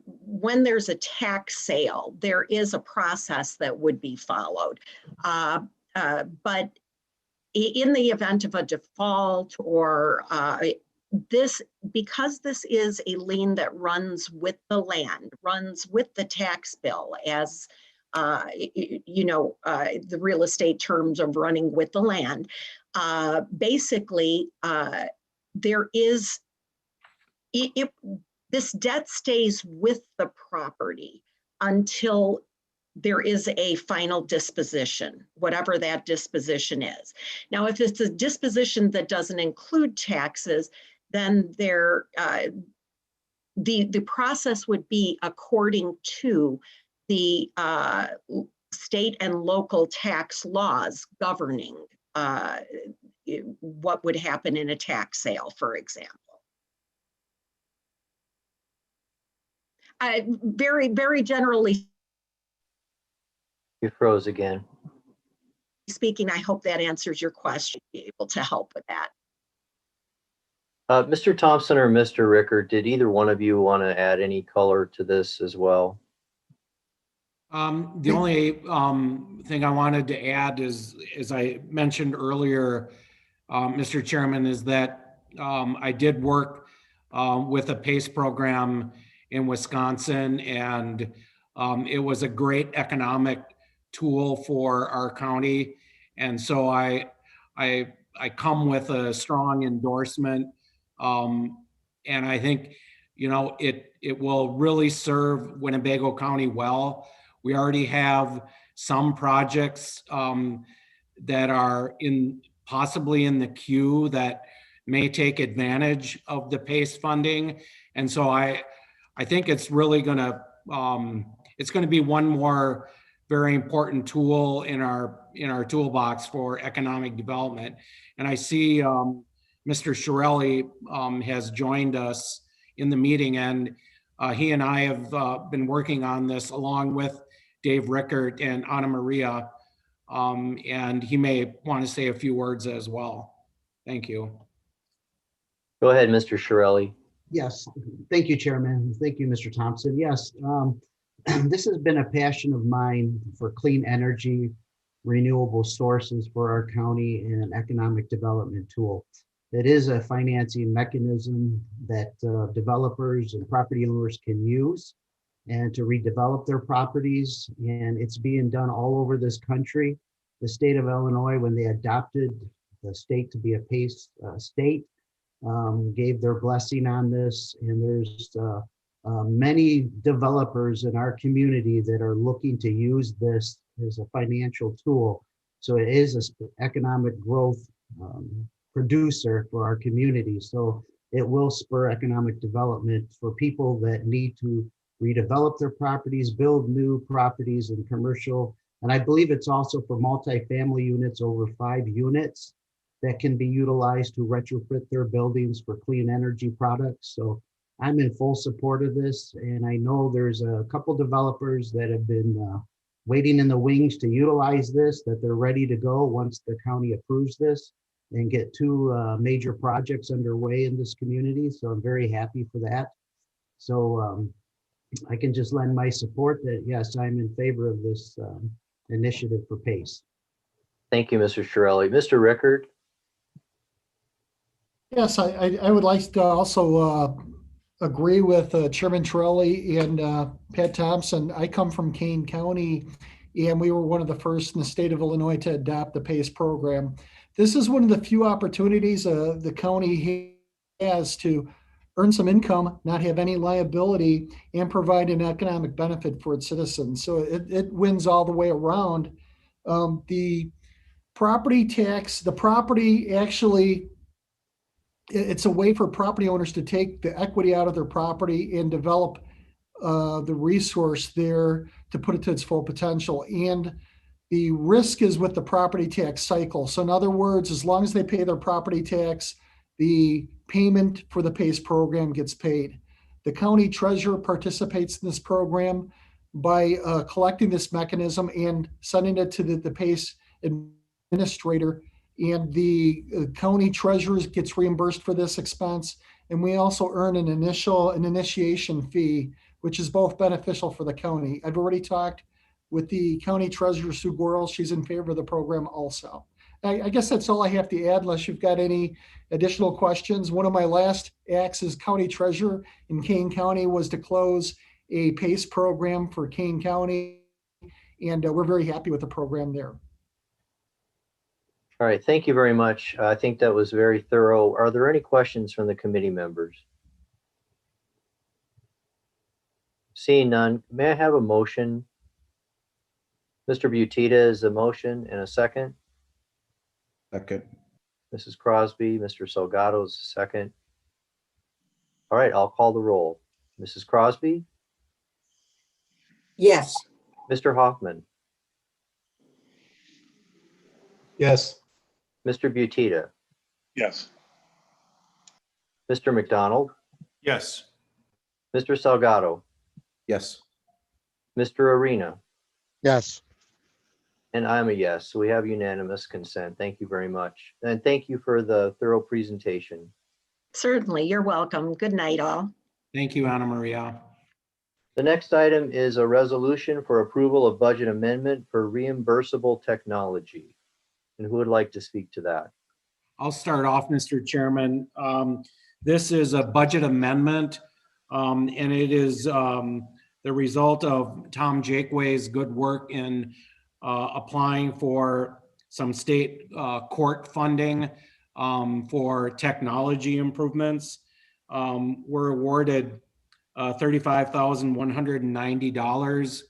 when there's a tax sale, there is a process that would be followed. But in the event of a default or because this is a lien that runs with the land, runs with the tax bill, as the real estate terms of running with the land, basically there is, this debt stays with the property until there is a final disposition, whatever that disposition is. Now, if it's a disposition that doesn't include taxes, then the process would be according to the state and local tax laws governing what would happen in a tax sale, for example. Very, very generally
You froze again.
speaking, I hope that answers your question, be able to help with that.
Mr. Thompson or Mr. Rickard, did either one of you want to add any color to this as well?
The only thing I wanted to add is, as I mentioned earlier, Mr. Chairman, is that I did work with a PACE program in Wisconsin, and it was a great economic tool for our county. And so I come with a strong endorsement. And I think, it will really serve Winnebago County well. We already have some projects that are possibly in the queue that may take advantage of the PACE funding. And so I think it's really it's going to be one more very important tool in our toolbox for economic development. And I see Mr. Shirelli has joined us in the meeting, and he and I have been working on this along with Dave Rickard and Anna Maria, and he may want to say a few words as well. Thank you.
Go ahead, Mr. Shirelli.
Yes, thank you, Chairman. Thank you, Mr. Thompson. Yes, this has been a passion of mine for clean energy, renewable sources for our county, and an economic development tool. It is a financing mechanism that developers and property owners can use and to redevelop their properties. And it's being done all over this country. The state of Illinois, when they adopted the state to be a PACE state, gave their blessing on this. And there's many developers in our community that are looking to use this as a financial tool. So it is an economic growth producer for our community. So it will spur economic development for people that need to redevelop their properties, build new properties and commercial. And I believe it's also for multifamily units over 5 units that can be utilized to retrofit their buildings for clean energy products. So I'm in full support of this. And I know there's a couple developers that have been waiting in the wings to utilize this, that they're ready to go once the county approves this and get 2 major projects underway in this community. So I'm very happy for that. So I can just lend my support that, yes, I'm in favor of this initiative for PACE.
Thank you, Mr. Shirelli. Mr. Rickard?
Yes, I would like to also agree with Chairman Shirelli and Pat Thompson. I come from Kane County, and we were one of the first in the state of Illinois to adopt the PACE program. This is one of the few opportunities the county has to earn some income, not have any liability, and provide an economic benefit for its citizens. So it wins all the way around. The property tax, the property actually, it's a way for property owners to take the equity out of their property and develop the resource there to put it to its full potential. And the risk is with the property tax cycle. So in other words, as long as they pay their property tax, the payment for the PACE program gets paid. The county treasurer participates in this program by collecting this mechanism and sending it to the PACE administrator. And the county treasurer gets reimbursed for this expense. And we also earn an initiation fee, which is both beneficial for the county. I've already talked with the county treasurer, Sue Gorel. She's in favor of the program also. I guess that's all I have to add, unless you've got any additional questions. One of my last acts as county treasurer in Kane County was to close a PACE program for Kane County. And we're very happy with the program there.
All right, thank you very much. I think that was very thorough. Are there any questions from the committee members? Seeing none, may I have a motion? Mr. Butita is a motion and a second.
Second.
Mrs. Crosby, Mr. Salgado is a second. All right, I'll call the roll. Mrs. Crosby,
Yes.
Mr. Hoffman,
Yes.
Mr. Butita,
Yes.
Mr. McDonald,
Yes.
Mr. Salgado,
Yes.
Mr. Arena,
Yes.
and I'm a yes. So we have unanimous consent. Thank you very much. And thank you for the thorough presentation.
Certainly, you're welcome. Good night, all.
Thank you, Anna Maria.
The next item is a resolution for approval of budget amendment for reimbursable technology. And who would like to speak to that?
I'll start off, Mr. Chairman. This is a budget amendment, and it is the result of Tom Jakeway's good work in applying for some state court funding for technology improvements. We're awarded $35,190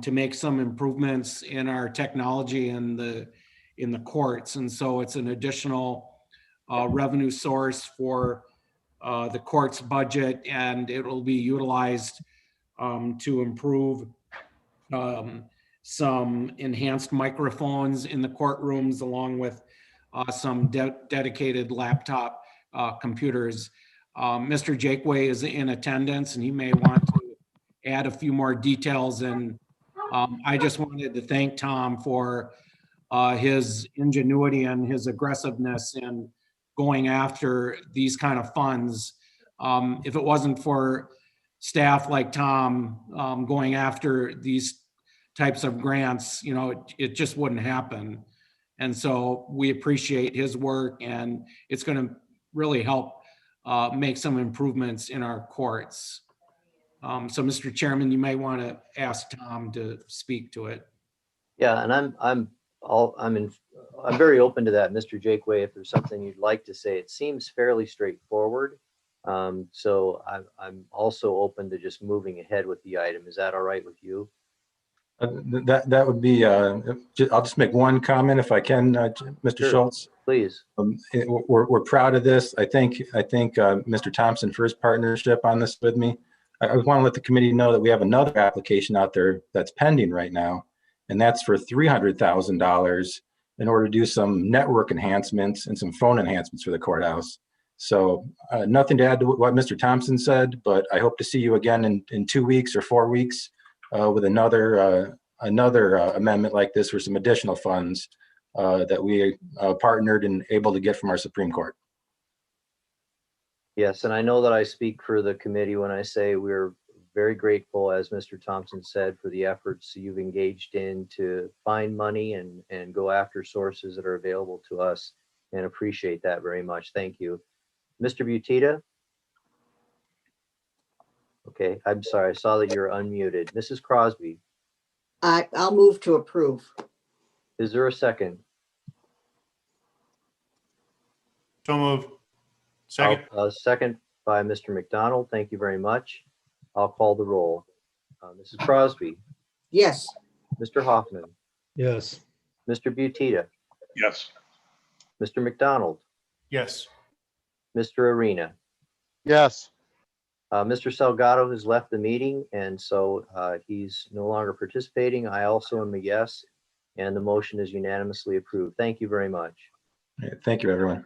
to make some improvements in our technology in the courts. And so it's an additional revenue source for the court's budget, and it will be utilized to improve some enhanced microphones in the courtrooms, along with some dedicated laptop computers. Mr. Jakeway is in attendance, and he may want to add a few more details. And I just wanted to thank Tom for his ingenuity and his aggressiveness in going after these kind of funds. If it wasn't for staff like Tom going after these types of grants, it just wouldn't happen. And so we appreciate his work, and it's going to really help make some improvements in our courts. So, Mr. Chairman, you may want to ask Tom to speak to it.
Yeah, and I'm very open to that, Mr. Jakeway. If there's something you'd like to say, it seems fairly straightforward. So I'm also open to just moving ahead with the item. Is that all right with you?
That would be, I'll just make one comment if I can, Mr.
Sure.
Schultz.
Please.
We're proud of this. I think Mr. Thompson for his partnership on this with me. I want to let the committee know that we have another application out there that's pending right now, and that's for $300,000 in order to do some network enhancements and some phone enhancements for the courthouse. So nothing to add to what Mr. Thompson said, but I hope to see you again in 2 weeks or 4 weeks with another amendment like this for some additional funds that we partnered and able to get from our Supreme Court.
Yes, and I know that I speak for the committee when I say we're very grateful, as Mr. Thompson said, for the efforts you've engaged in to find money and go after sources that are available to us, and appreciate that very much. Thank you. Mr. Butita? Okay, I'm sorry, I saw that you're unmuted. Mrs. Crosby,
I'll move to approve.
is there a second?
So move. Second.
Second by Mr. McDonald. Thank you very much. I'll call the roll. Mrs. Crosby,
Yes.
Mr. Hoffman,
Yes.
Mr. Butita,
Yes.
Mr. McDonald,
Yes.
Mr. Arena,
Yes.
Mr. Salgado has left the meeting, and so he's no longer participating. I also am a yes, and the motion is unanimously approved. Thank you very much.
Thank you, everyone.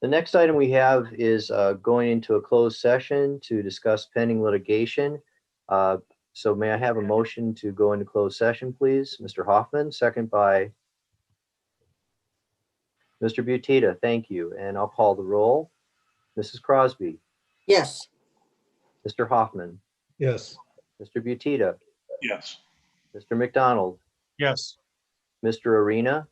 The next item we have is going into a closed session to discuss pending litigation. So may I have a motion to go into closed session, please? Mr. Hoffman, second by Mr. Butita. Thank you. And I'll call the roll. Mrs. Crosby,
Yes.
Mr. Hoffman,
Yes.
Mr. Butita,
Yes.
Mr. McDonald,
Yes.
Mr. Arena,